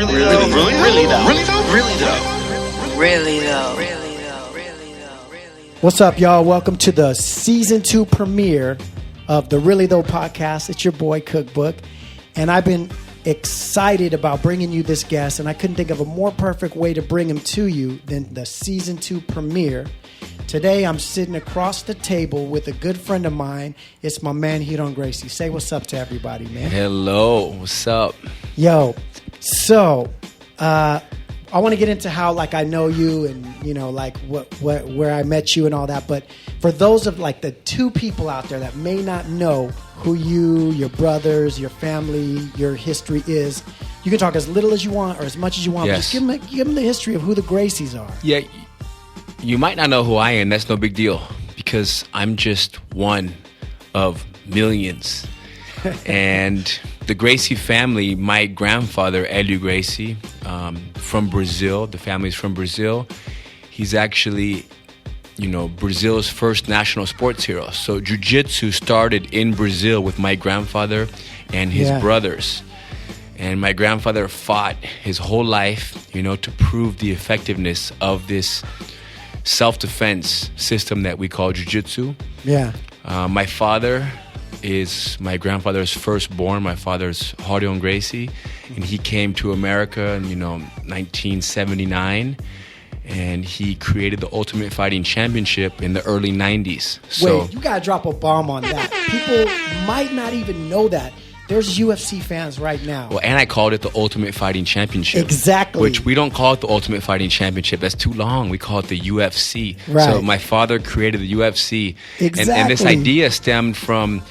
Really Tho. What's up, y'all? Welcome to the Season 2 premiere of the Really Tho podcast. It's your boy, Cookbook. And I've been excited about bringing you this guest, and I couldn't think of a more perfect way to bring him to you than the Season 2 premiere. Today, I'm sitting across the table with a good friend of mine. It's my man, Ryron Gracie. Say what's up to everybody, man. Hello. What's up? Yo, so I want to get into how, like, I know you and, you know, like where I met you and all that. But for those of, like, the two people out there that may not know who you, your brothers, your family, your history is, you can talk as little as you want or as much as you want. Yes. But just give them the history of who the Gracies are. Yeah, you might not know who I am. That's no big deal because I'm just one of millions. And the Gracie family, my grandfather, Really Gracie, from Brazil. The family's from Brazil. He's actually, you know, Brazil's first national sports hero. So Jiu Jitsu started in Brazil with my grandfather and his brothers. And my grandfather fought his whole life, you know, to prove the effectiveness of this self-defense system that we call Jiu Jitsu. Yeah. My father is my grandfather's firstborn. My father's Ryron Gracie, and he came to America in 1979, and he created the Ultimate Fighting Championship in the early 90s. So, wait, you gotta drop a bomb on that. People might not even know that. There's UFC fans right now. Well, and I called it the Ultimate Fighting Championship. Exactly. Which we don't call it the Ultimate Fighting Championship. That's too long. We call it the UFC. Right. So my father created the UFC. Exactly. And this idea stemmed from,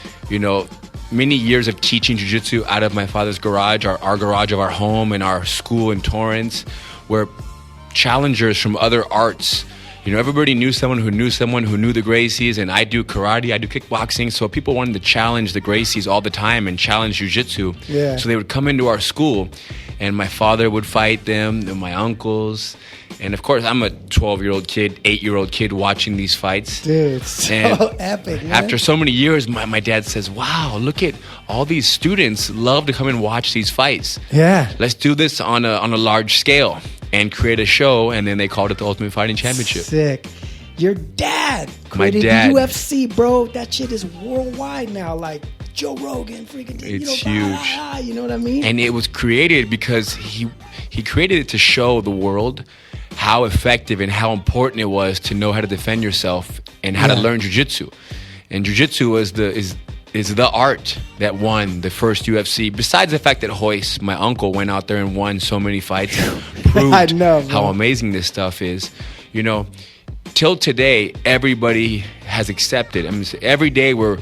many years of teaching jiu-jitsu out of my father's garage, our garage of our home and our school in Torrance, where challengers from other arts, everybody knew someone who knew the Gracies, and I do karate, I do kickboxing, so people wanted to challenge the Gracies all the time and challenge jiu-jitsu. Yeah. So they would come into our school, and my father would fight them, and my uncles, and of course, I'm a 12-year-old kid, 8-year-old kid watching these fights. Dude, so epic, man. After so many years, my dad says, wow, look at all these students love to come and watch these fights. Yeah. Let's do this on a large scale and create a show, and then they called it the Ultimate Fighting Championship. Sick. Your dad created the UFC, bro. That shit is worldwide now. Like Joe Rogan, freaking. It's huge. You know what I mean? And it was created because he created it to show the world how effective and how important it was to know how to defend yourself and how to learn jiu-jitsu. And jiu-jitsu is the art that won the first UFC. Besides the fact that Royce, my uncle, went out there and won so many fights and proved how amazing this stuff is. Till today, everybody has accepted. I mean, every day we're,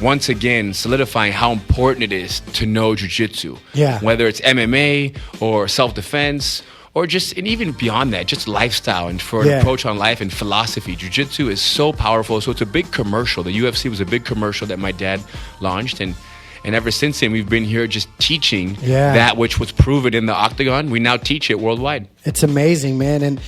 once again solidifying how important it is to know jiu-jitsu. Yeah. Whether it's MMA or self-defense or just, and even beyond that, just lifestyle and for an approach on life and philosophy. Jiu-jitsu is so powerful. So it's a big commercial. The UFC was a big commercial that my dad launched. And ever since then, we've been here just teaching that which was proven in the octagon. We now teach it worldwide. It's amazing, man. And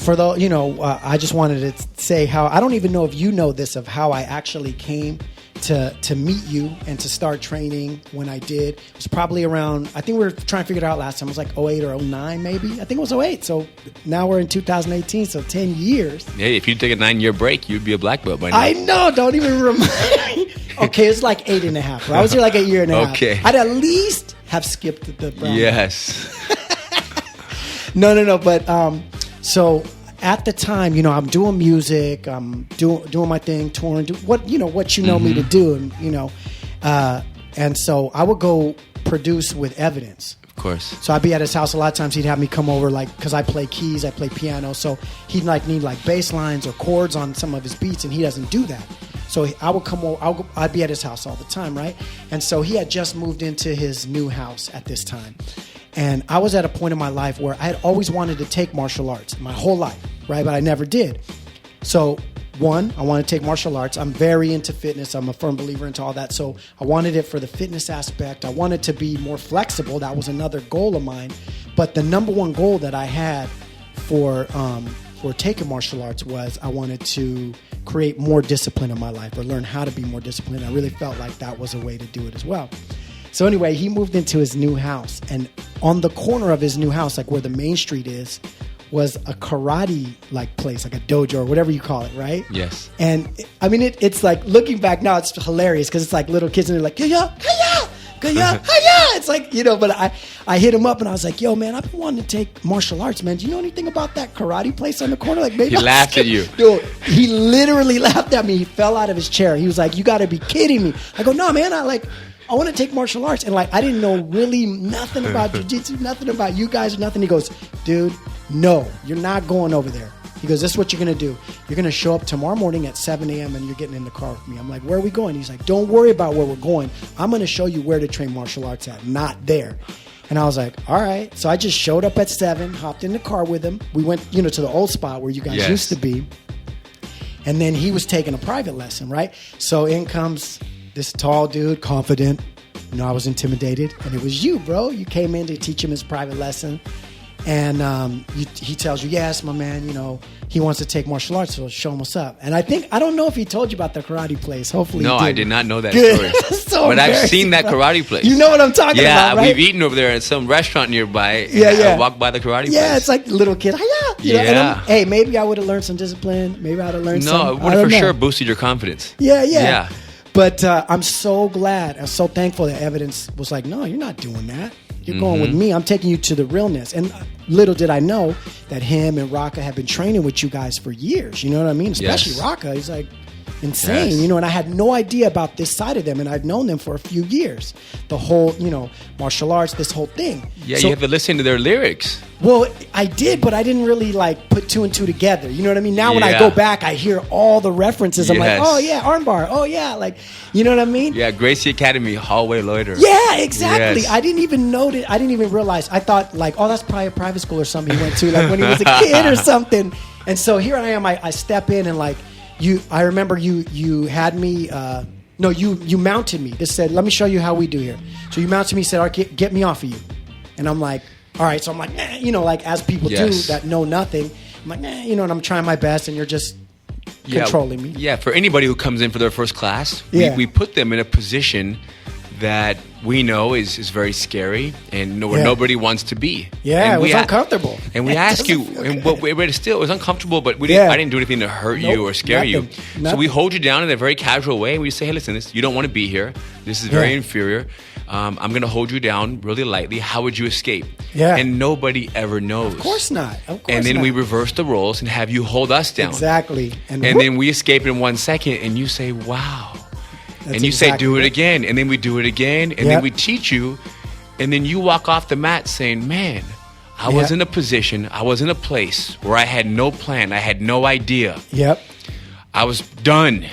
for the, I just wanted to say how, I don't even know if you know this, of how I actually came to meet you and to start training when I did. It was probably around, I think we were trying to figure it out last time. It was like 08 or 09 maybe. I think it was 08. So now we're in 2018, so 10 years. Yeah, if you take a 9-year break, you'd be a black belt by now. I know, don't even remind me. Okay, it's like 8.5. I was here like a year and a half. Okay. I'd at least have skipped the brown. Yes. No. But so at the time, I'm doing music, I'm doing my thing, touring, what you know me to do, and and so I would go produce with Evidence. Of course. So I'd be at his house. A lot of times he'd have me come over, like, because I play keys, I play piano, so he'd need bass lines or chords on some of his beats, and he doesn't do that. So I would come over, I'd be at his house all the time, right? And so he had just moved into his new house at this time. And I was at a point in my life where I had always wanted to take martial arts my whole life, right? But I never did. So one, I want to take martial arts. I'm very into fitness. I'm a firm believer into all that. So I wanted it for the fitness aspect. I wanted to be more flexible. That was another goal of mine. But the number one goal that I had for taking martial arts was I wanted to create more discipline in my life, or learn how to be more disciplined. I really felt like that was a way to do it as well. So anyway, he moved into his new house, and on the corner of his new house, like where the main street is, was a karate like place, like a dojo or whatever you call it, right? Yes. And I mean, it's like looking back now, it's hilarious because it's like little kids and they're like, Kaya, Kaya, Kaya, Kaya. It's like, you know, but I hit him up and I was like, yo, man, I've been wanting to take martial arts, man. Do you know anything about that karate place on the corner? Like, maybe He laughed at you. Dude, he literally laughed at me. He fell out of his chair. He was like, you got to be kidding me. I go, no, man, I want to take martial arts. And like, I didn't know really nothing about jiu-jitsu, nothing about you guys, nothing. He goes, dude, no, you're not going over there. He goes, this is what you're going to do. You're going to show up tomorrow morning at 7 a.m. and you're getting in the car with me. I'm like, where are we going? He's like, don't worry about where we're going. I'm going to show you where to train martial arts at, not there. And I was like, all right. So I just showed up at 7, hopped in the car with him. We went, to the old spot where you guys used to be. And then he was taking a private lesson, right? So in comes this tall dude, confident. I was intimidated. And it was you, bro. You came in to teach him his private lesson. And he tells you, yes, my man, he wants to take martial arts, so show him what's up. And I don't know if he told you about the karate place. Hopefully No, he did. I did not know that Good. story. So but I've seen that karate place. You know what I'm talking about, right? Yeah, we've eaten over there at some restaurant nearby. Yeah, and yeah. I walked by the karate place. Yeah, it's like little kid. Yeah. And hey, maybe I would have learned some discipline. Maybe I'd have learned some. No, it would have for sure boosted your confidence. Yeah. But I'm so glad. I'm so thankful that evidence was like, no, you're not doing that. You're going with me. I'm taking you to the realness. And little did I know that him and Raka have been training with you guys for years. You know what I mean? Especially Raka. He's like insane, Yes. and I had no idea about this side of them. And I've known them for a few years. The whole, martial arts, this whole thing. Yeah, So- you have to listen to their lyrics. Well, I did, but I didn't really put 2 and 2 together. You know what I mean? Now when I Yeah. go back, I hear all the references. I'm like, Yes. oh yeah, armbar. Oh yeah, you know what I mean? Yeah, Gracie Academy, hallway loiter. Yeah, exactly. Yes. I didn't even know that. I didn't even realize. I thought oh, that's probably a private school or something he went to, when he was a kid or something. And so here I am. I step in and I remember you had me. No, you mounted me. This said, let me show you how we do here. So you mounted me, said, all right, get me off of you. And I'm like, all right. So I'm like, as people do that know nothing. I'm like, and I'm trying my best, and you're just controlling me. Yeah, for anybody who comes in for their first class, Yeah. we put them in a position that we know is very scary and where nobody wants to be. Yeah, and it was uncomfortable. And we It ask you, doesn't feel and good. but it was uncomfortable, but Yeah. I didn't do anything to hurt you Nope, or scare you. nothing, So nothing. we hold you down in a very casual way. And we say, hey, listen, you don't want to be here. This is very Yeah. inferior. I'm going to hold you down really lightly. How would you escape? Yeah. And nobody ever knows. Of course not. Of course And then not. we reverse the roles and have you hold us down. Exactly. And then we escape in 1 second, and you say, wow. That's And you say, exactly do it right. again. And then we do it again. And Yep. then we teach you. And then you walk off the mat saying, man, I was Yep. in a position, I was in a place where I had no plan. I had no idea. Yep. I was done.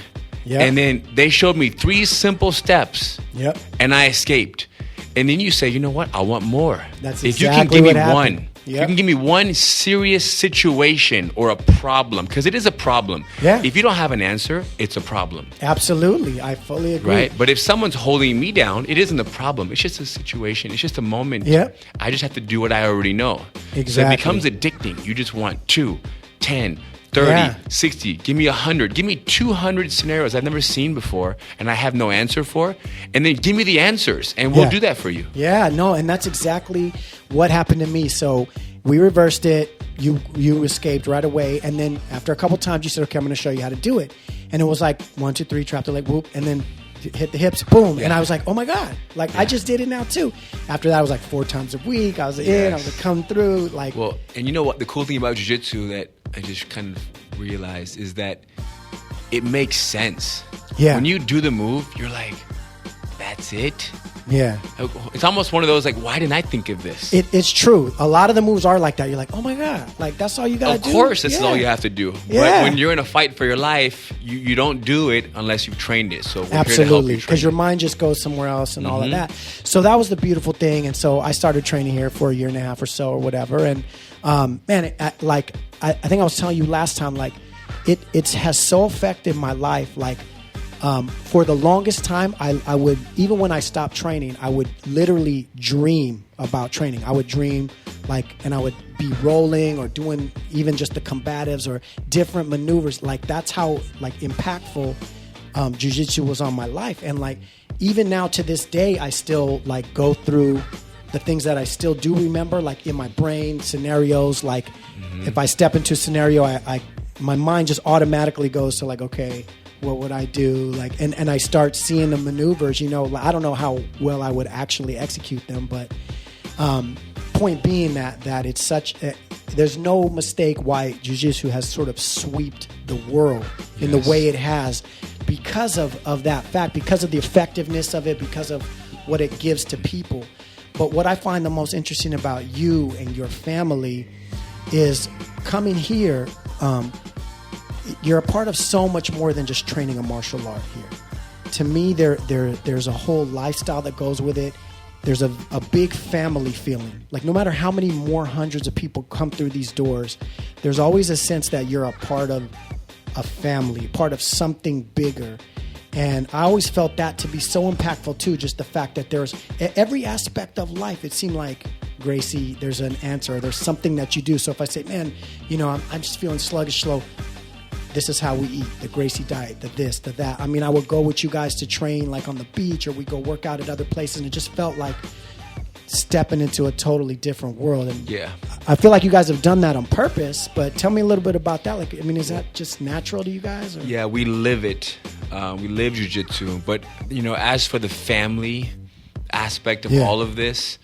Yep. And then they showed me 3 simple steps. Yep. And I escaped. And then you say, you know what? I want more. That's if you can exactly give what me happened. one. If you Yep. can give me one serious situation or a problem, because it is a problem. Yeah. If you don't have an answer, it's a problem. Absolutely. I fully agree. Right? But if someone's holding me down, it isn't a problem. It's just a situation. It's just a moment. Yep. I just have to do what I already know. So Exactly. it becomes addicting. You just want 2, 10, 30, Yeah. 60. Give me 100. Give me 200 scenarios I've never seen before and I have no answer for. And then give me the answers and we'll Yeah. do that for you. Yeah, no, and that's exactly what happened to me. So we reversed it. You escaped right away, and then after a couple times, you said, "Okay, I'm going to show you how to do it." And it was like 1, 2, 3, trap the leg, whoop, and then hit the hips, boom. And I was like, "Oh my god!" I just did it now too. After that, I was like 4 times a week. I was in. I was like, come through. Well, and you know what? The cool thing about jiu-jitsu that I just kind of realized is that it makes sense. Yeah. When you do the move, you're like, that's it? yeah. It's almost one of those like, why didn't I think of this? It's true. A lot of the moves are like that. You're like, oh my god, that's all you gotta Of do. course, that's Yeah. all you have to do. Yeah. But when you're in a fight for your life, you don't do it unless you've trained it. So we're here to help Absolutely, you because train your mind just goes somewhere else and all Mm-hmm. of that. So that was the beautiful thing. And so I started training here for a year and a half or so or whatever. And man, I think I was telling you last time, it has so affected my life. For the longest time, I would, even when I stopped training, I would literally dream about training. I would dream and I would be rolling or doing even just the combatives or different maneuvers. That's how impactful jiu-jitsu was on my life. And even now to this day, I still like go through the things that I still do remember, like in my brain, scenarios. Like if I step into a scenario, I my mind just automatically goes to like, okay, what would I do? Like, and I start seeing the maneuvers. You know, I don't know how well I would actually execute them, but point being that it's such. There's no mistake why jiu-jitsu has sort of swept the world in the way it has, because of that fact, because of the effectiveness of it, because of what it gives to people. But what I find the most interesting about you and your family is coming here. You're a part of so much more than just training a martial art here. To me, there's a whole lifestyle that goes with it. There's a big family feeling. Like no matter how many more hundreds of people come through these doors, there's always a sense that you're a part of a family, part of something bigger. And I always felt that to be so impactful too, just the fact that there's every aspect of life, it seemed like, Gracie, there's an answer, there's something that you do. So if I say, man, you know, I'm just feeling sluggish, slow, this is how we eat, the Gracie diet, the this, the that. I mean, I would go with you guys to train like on the beach, or we go work out at other places, and it just felt like stepping into a totally different world. And I feel like you guys have done that on purpose, but tell me a little bit about that. Like, I mean, is that just natural to you guys? Or? Yeah, we live it. We live jiu-jitsu. But, you know, as for the family aspect of all of this,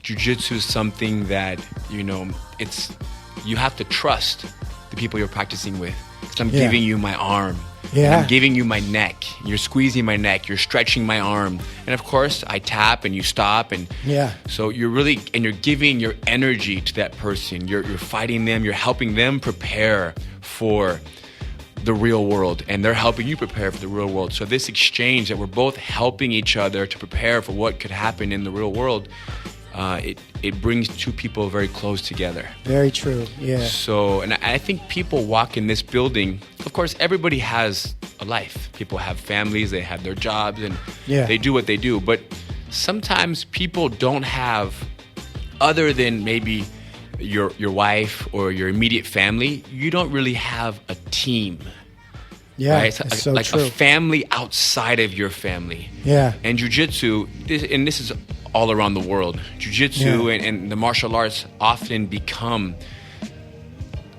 jiu-jitsu is something that, you know, you have to trust the people you're practicing with. Because I'm giving you my arm. Yeah. I'm giving you my neck. You're squeezing my neck. You're stretching my arm. And of course, I tap and you stop. And so you're giving your energy to that person. You're fighting them. You're helping them prepare for the real world. And they're helping you prepare for the real world. So this exchange that we're both helping each other to prepare for what could happen in the real world, it brings two people very close together. Very true, yeah. So, and I think people walk in this building, of course, everybody has a life. People have families, they have their jobs, and they do what they do. But sometimes people don't have, other than maybe your wife or your immediate family, you don't really have a team. Yeah, right? It's so true. A family outside of your family. Yeah. And jiu-jitsu, and this is all around the world. Jiu-jitsu and the martial arts often become,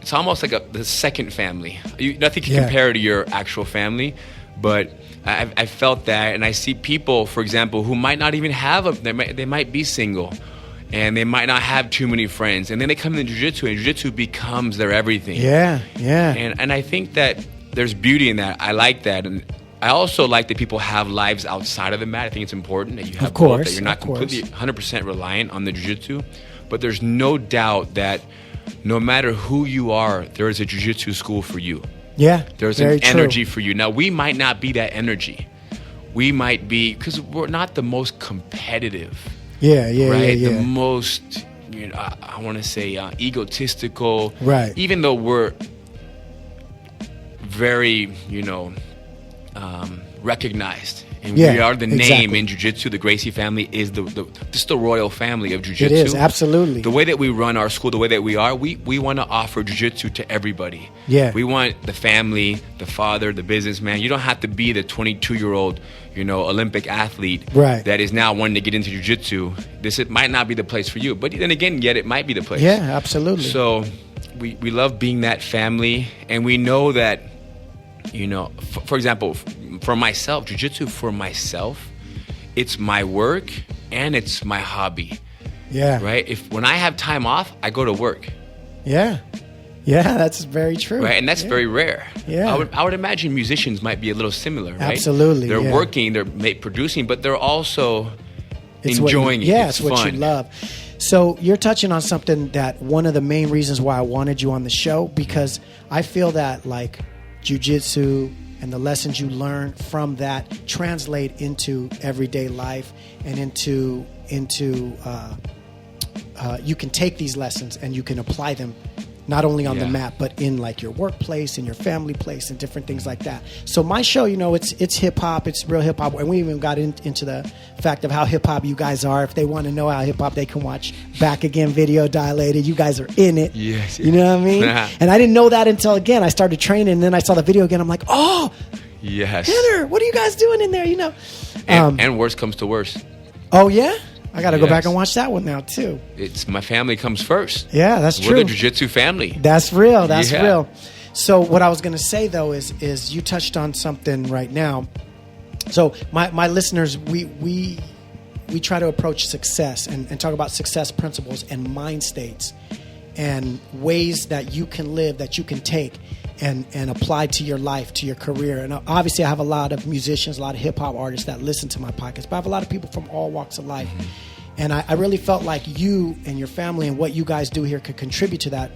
it's almost like the second family. Nothing can compare to your actual family, but I felt that, and I see people, for example, who might not even have they might be single, and they might not have too many friends, and then they come into jiu-jitsu, and jiu-jitsu becomes their everything. Yeah, yeah. And I think that there's beauty in that. I like that, and I also like that people have lives outside of the mat. I think it's important that you have both, that you're not completely 100% reliant on the jiu-jitsu. But there's no doubt that no matter who you are, there is a jiu-jitsu school for you. Yeah, there's an energy for you. Now, we might not be that energy. We might be, because we're not the most competitive. Yeah, yeah, right? Yeah. The most, you know, I want to say egotistical. Right. Even though we're very, you know, recognized, and we are the name in jiu-jitsu. The Gracie family is the royal family of jiu-jitsu. It is, absolutely. The way that we run our school, the way that we are, we want to offer jiu-jitsu to everybody. Yeah. We want the family, the father, the businessman. You don't have to be the 22-year-old, you know, Olympic athlete that is now wanting to get into jiu-jitsu. It might not be the place for you, but then again, yet it might be the place. Yeah, absolutely. So we love being that family, and we know that, you know, for example, for myself, jiu-jitsu for myself, it's my work and it's my hobby. Yeah. Right? When I have time off, I go to work. Yeah. Yeah, that's very true. Right? And that's very rare. Yeah. I would imagine musicians might be a little similar, right? Absolutely. They're working, they're producing, but they're also enjoying it. Yeah, it's what fun. You love. So you're touching on something that one of the main reasons why I wanted you on the show, because I feel that like jiu-jitsu and the lessons you learn from that translate into everyday life and into you can take these lessons and you can apply them not only on the mat, but in like your workplace, in your family place, and different things like that. So my show, you know, it's hip hop, it's real hip hop, and we even got into the fact of how hip hop you guys are. If they want to know how hip hop, they can watch Back Again Video Dilated. You guys are in it. Yes. You know what I mean? And I didn't know that until again I started training, and then I saw the video again. I'm like, oh, yes, Henner, what are you guys doing in there? You know. And worst comes to worst. Oh yeah, I got to go back Yes. and watch that one now too. It's my family comes first. Yeah, that's We're true. the jiu-jitsu family. That's real. That's Yeah. real. So what I was going to say though is you touched on something right now. So my listeners, we try to approach success and talk about success principles and mind states and ways that you can live, that you can take and apply to your life, to your career. And obviously I have a lot of musicians, a lot of hip hop artists that listen to my podcast, but I have a lot of people from all walks of life. And I really felt like you and your family and what you guys do here could contribute to that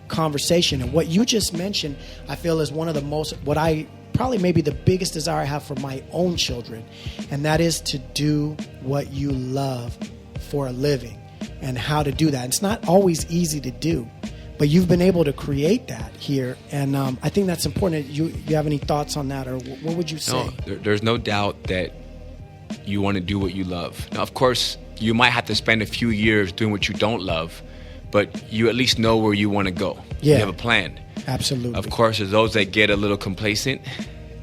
conversation. And what you just mentioned, I feel is one of the most, what I probably maybe the biggest desire I have for my own children, and that is to do what you love for a living and how to do that. It's not always easy to do, but you've been able to create that here, and I think that's important. You have any thoughts on that, or what would you say? No, there's no doubt that you want to do what you love. Now, of course, you might have to spend a few years doing what you don't love, but you at least know where you want to go. Yeah. You have a plan. Absolutely. Of course, there's those that get a little complacent,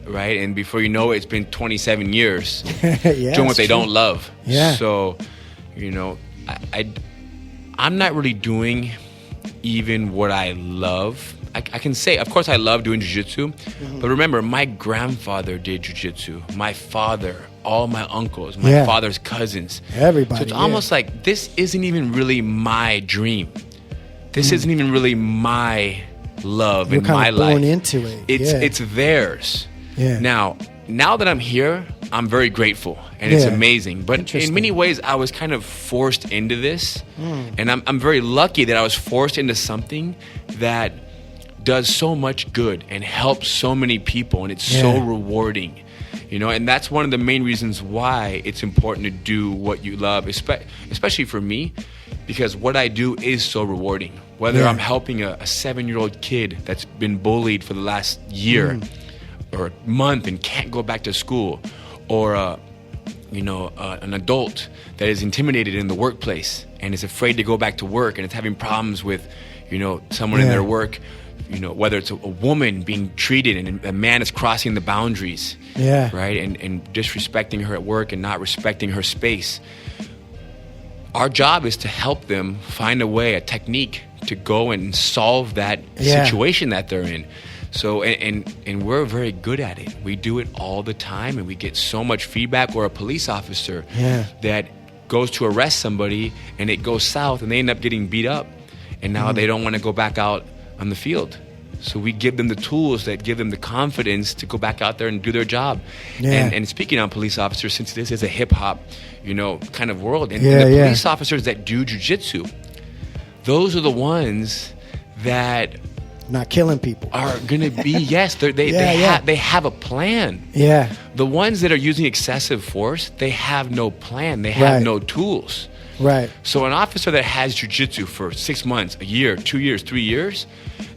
right? And before you know it, it's been 27 years Yeah, doing what they true. don't love. Yeah. So, I'm not really doing even what I love. I can say, of course, I love doing jiu-jitsu, but remember, my grandfather did jiu-jitsu. My father, all my uncles, my father's cousins. Everybody, So it's yeah. almost like this isn't even really my dream. This isn't even really my love You're in kind my of born life. into it. It's theirs. Yeah. Now that I'm here, I'm very grateful, and it's Yeah. amazing. But Interesting. in many ways, I was kind of forced into this, and I'm very lucky that I was forced into something that does so much good and helps so many people, and it's so Yeah. rewarding. And that's one of the main reasons why it's important to do what you love, especially for me, because what I do is so rewarding. Whether Yeah. I'm helping a 7-year-old kid that's been bullied for the last year or a month and can't go back to school, or an adult that is intimidated in the workplace and is afraid to go back to work and is having problems with someone in Yeah. their work, whether it's a woman being treated and a man is crossing the boundaries, Yeah. right, and disrespecting her at work and not respecting her space. Our job is to help them find a way, a technique to go and solve that Yeah. situation that they're in. So, and we're very good at it. We do it all the time, and we get so much feedback. Or a police officer Yeah. that goes to arrest somebody, and it goes south, and they end up getting beat up, and now they don't want to go back out on the field. So we give them the tools that give them the confidence to go back out there and do their job. Yeah. And speaking on police officers, since this is a hip hop, kind of world, and Yeah, the yeah. police officers that do jiu-jitsu, those are the ones that Not killing people. are going to be, yes, Yeah. they have a plan. Yeah. The ones that are using excessive force, they have no plan. They have Right. no tools. Right. So an officer that has jiu-jitsu for 6 months, a year, 2 years, 3 years,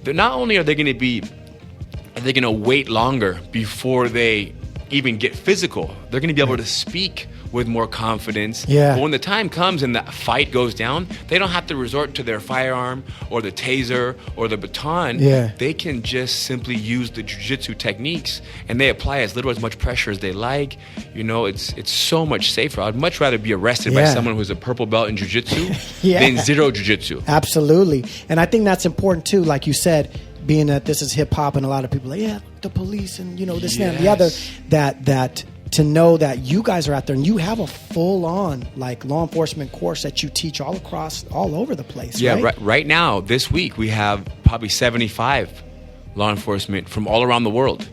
not only are they going to wait longer before they even get physical, they're going to be able to speak with more confidence. Yeah. But when the time comes and the fight goes down, they don't have to resort to their firearm or the taser or the baton. Yeah. They can just simply use the jiu-jitsu techniques, and they apply as little as much pressure as they like. It's so much safer. I'd much rather be arrested by Yeah. someone who's a purple belt in jiu-jitsu Yeah. than zero jiu-jitsu. Absolutely. And I think that's important too, like you said, being that this is hip hop and a lot of people are like, yeah, the police and this and the other, that to know that you guys are out there and you have a full on like law enforcement course that you teach all over the place. Yeah, right? right now, this week, we have probably 75 law enforcement from all around the world.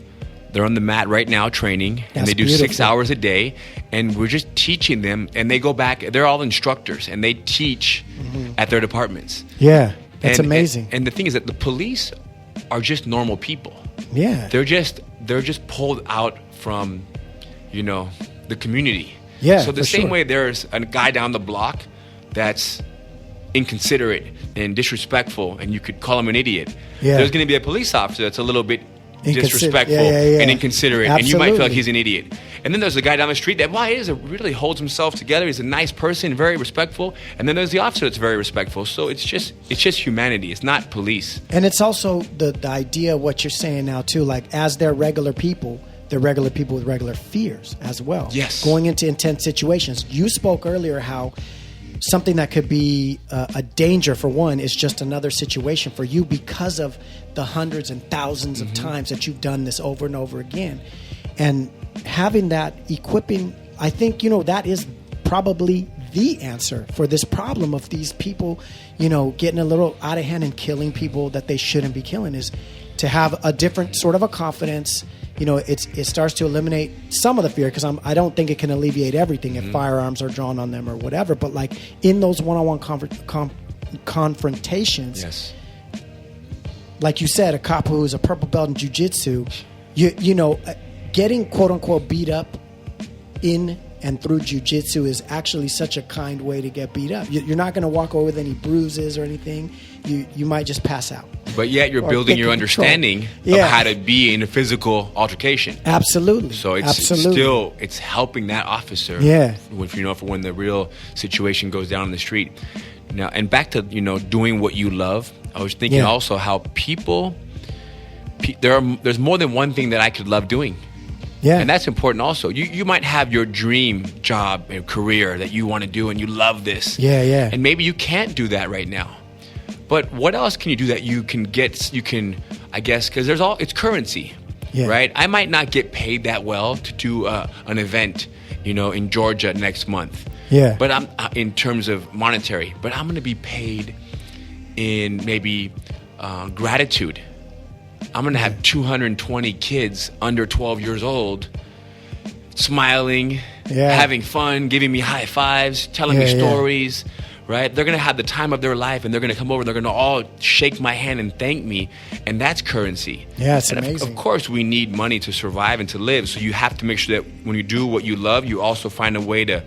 They're on the mat right now training, and That's they do beautiful. 6 hours a day, and we're just teaching them, and they go back, they're all instructors, and they teach at their departments. Yeah. That's And- amazing. And the thing is that the police are just normal people. Yeah. They're just pulled out from, the community. Yeah, So the for same sure. way there's a guy down the block that's inconsiderate and disrespectful, and you could call him an idiot. Yeah. There's going to be a police officer that's a little bit disrespectful yeah. and inconsiderate, and you might feel like Absolutely. he's an idiot. And then there's a guy down the street that, really holds himself together. He's a nice person, very respectful. And then there's the officer that's very respectful. So it's just humanity. It's not police. And it's also the idea of what you're saying now too, like as they're regular people, they're regular people with regular fears as well. Yes. Going into intense situations. You spoke earlier how something that could be a danger for one is just another situation for you because of the hundreds and thousands of times that you've done this over and over again. And having that equipping, I think, that is probably the answer for this problem of these people, getting a little out of hand and killing people that they shouldn't be killing, is to have a different sort of a confidence. It starts to eliminate some of the fear, because I don't think it can alleviate everything if firearms are drawn on them or whatever. But like in those one-on-one confrontations, Yes. like you said, a cop who's a purple belt in jiu-jitsu, getting quote unquote beat up in and through jiu-jitsu is actually such a kind way to get beat up. You're not going to walk away with any bruises or anything. You might just pass out. But yet you're building your understanding of how to be in a physical altercation. Absolutely. So it's helping that officer. Yeah. For when the real situation goes down on the street. Now, and back to doing what you love. I was thinking also how there's more than one thing that I could love doing. Yeah. And that's important also. You might have your dream job and career that you want to do and you love this. Yeah, yeah. And maybe you can't do that right now. But what else can you do that you can, I guess, because it's currency, right? I might not get paid that well to do an event, in Georgia next month. Yeah. But I'm in terms of monetary, but I'm going to be paid in maybe gratitude. I'm going to have 220 kids under 12 years old smiling, having fun, giving me high fives, telling me stories, right? They're going to have the time of their life, and they're going to come over and they're going to all shake my hand and thank me, and that's currency. Yeah, it's and amazing. Of course, we need money to survive and to live, so you have to make sure that when you do what you love, you also find a way to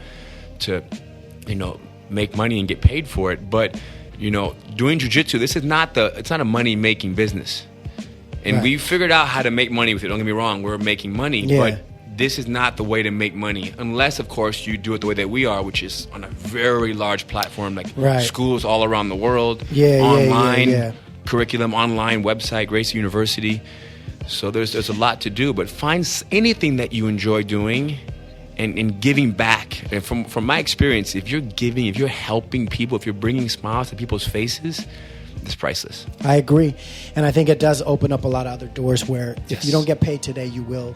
make money and get paid for it. But, doing jiu-jitsu, it's not a money-making business. And we figured out how to make money with it. Don't get me wrong, we're making money, but this is not the way to make money, unless, of course, you do it the way that we are, which is on a very large platform, like schools all around the world, online curriculum, online website, Gracie University. So there's a lot to do, but find anything that you enjoy doing and giving back. And from my experience, if you're giving, if you're helping people, if you're bringing smiles to people's faces, it's priceless. I agree. And I think it does open up a lot of other doors where if you don't get paid today, you will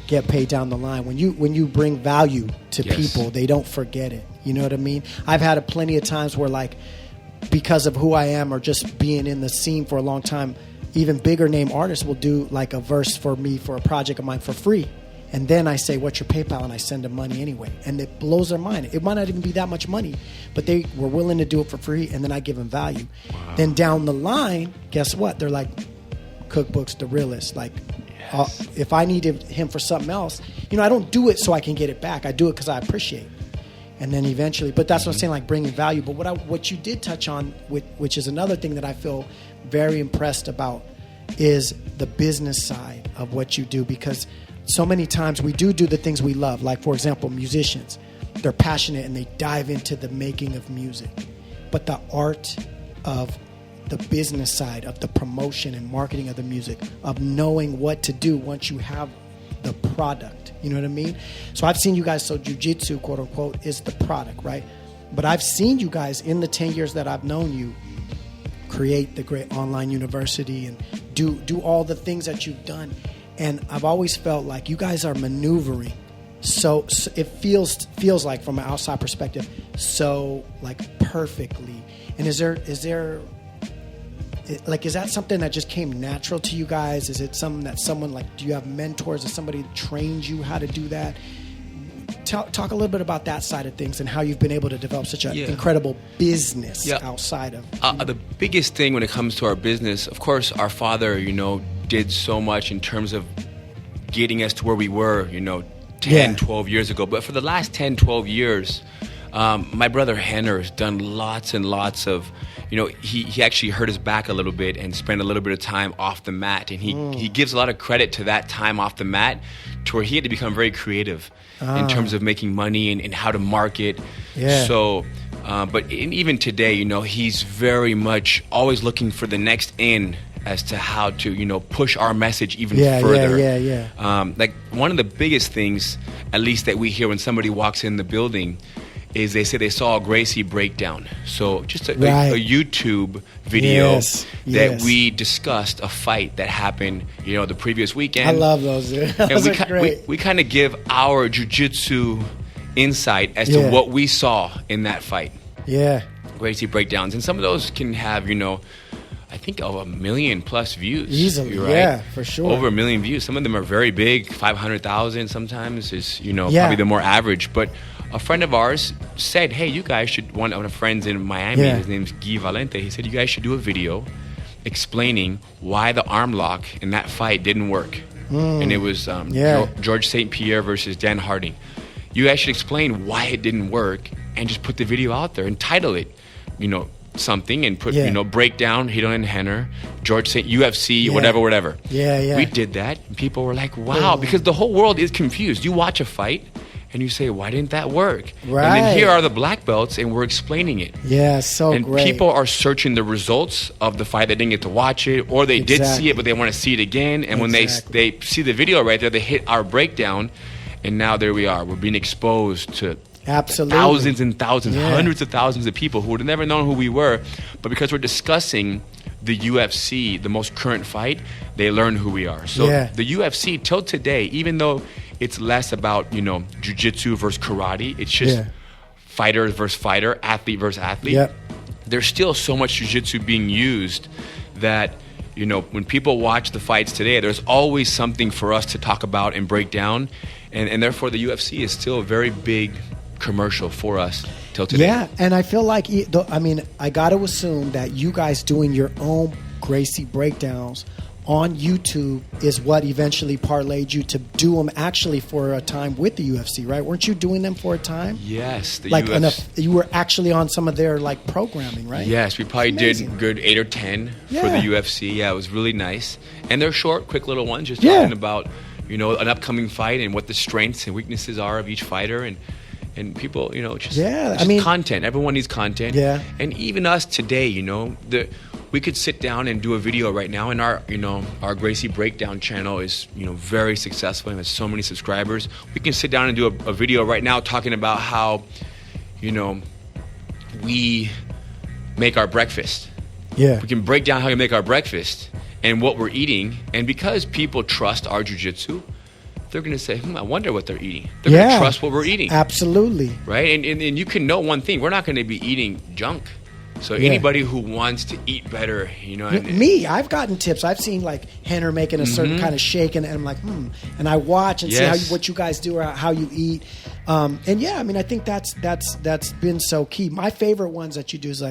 get paid down the line. When you bring value to people, they don't forget it. You know what I mean? I've had plenty of times where, like, because of who I am or just being in the scene for a long time, even bigger name artists will do like a verse for me for a project of mine for free. And then I say, what's your PayPal? And I send them money anyway. And it blows their mind. It might not even be that much money, but they were willing to do it for free, and then I give them value. Wow. Then down the line, guess what? They're like, Cookbooks, the realist. Like, if I needed him for something else, I don't do it so I can get it back. I do it because I appreciate it. And then eventually, but that's what I'm saying, like bringing value. But what you did touch on, which is another thing that I feel very impressed about, is the business side of what you do, because so many times we do the things we love. Like, for example, musicians, they're passionate and they dive into the making of music. But the art of the business side, of the promotion and marketing of the music, of knowing what to do once you have the product, you know what I mean? So I've seen you guys, so jiu-jitsu, quote unquote, is the product, right? But I've seen you guys in the 10 years that I've known you create the great online university and do all the things that you've done. And I've always felt like you guys are maneuvering so it feels like, from an outside perspective, so like perfectly. And is that something that just came natural to you guys? Is it something that someone, like, do you have mentors or somebody trained you how to do that? Talk a little bit about that side of things and how you've been able to develop such an incredible business outside of the biggest thing when it comes to our business. Of course, our father, did so much in terms of getting us to where we were, 10, 12 years ago. But for the last 10, 12 years, my brother Henner has done lots and lots of, he actually hurt his back a little bit and spent a little bit of time off the mat. And he gives a lot of credit to that time off the mat, to where he had to become very creative in terms of making money and how to market. Yeah. So, but even today, he's very much always looking for the next in, as to how to, push our message even Yeah, further. yeah. Like one of the biggest things, at least that we hear when somebody walks in the building, is they say they saw a Gracie breakdown. So just a YouTube video that we discussed a fight that happened, the previous weekend. I love those. Those are great. We kind of give our jiu-jitsu insight as to what we saw in that fight. Yeah. Gracie breakdowns. And some of those can have, I think over 1 million plus views. Easily, right? yeah, for sure. Over 1 million views. Some of them are very big, 500,000 sometimes is, probably the more average. But a friend of ours said, hey, you guys should, one of our friends in Miami, his name's Guy Valente, he said, you guys should do a video explaining why the arm lock in that fight didn't work. And it was George St. Pierre versus Dan Harding. You guys should explain why it didn't work and just put the video out there and title it, something and put, breakdown, Hidon and Henner, George St. UFC, whatever. Yeah. We did that. And people were like, wow, because the whole world is confused. You watch a fight and you say, why didn't that work? Right. And then here are the black belts and we're explaining it. Yeah, so and great. People are searching the results of the fight. They didn't get to watch it, or they did see it, but they want to see it again. And when they see the video right there, they hit our breakdown. And now there we are. We're being exposed to thousands and thousands, hundreds of thousands of people who would have never known who we were. But because we're discussing the UFC, the most current fight, they learn who we are. So the UFC, till today, even though it's less about, jiu-jitsu versus karate, it's just fighter versus fighter, athlete versus athlete. There's still so much jiu-jitsu being used that, when people watch the fights today, there's always something for us to talk about and break down. And therefore, the UFC is still a very big commercial for us till today. Yeah, and I feel like, I got to assume that you guys doing your own Gracie breakdowns on YouTube is what eventually parlayed you to do them actually for a time with the UFC, right? Weren't you doing them for a time? Yes. You were actually on some of their programming, right? Yes, we probably did good 8 or 10 for the UFC. Yeah, it was really nice. And they're short, quick little ones, just talking about, an upcoming fight and what the strengths and weaknesses are of each fider and people, just content. Everyone needs content. Yeah. And even us today, we could sit down and do a video right now, and our Gracie Breakdown channel is, very successful and has so many subscribers. We can sit down and do a video right now talking about how, we make our breakfast. Yeah. We can break down how we make our breakfast and what we're eating. And because people trust our jiu-jitsu, they're going to say, I wonder what they're eating. They're going to trust what we're eating. Absolutely. Right? And you can know one thing. We're not going to be eating junk. So anybody who wants to eat better, Me, I've gotten tips. I've seen Henner making a certain kind of shake, and I'm like, and I watch and see what you guys do or how you eat. I think that's been so key. My favorite ones that you do is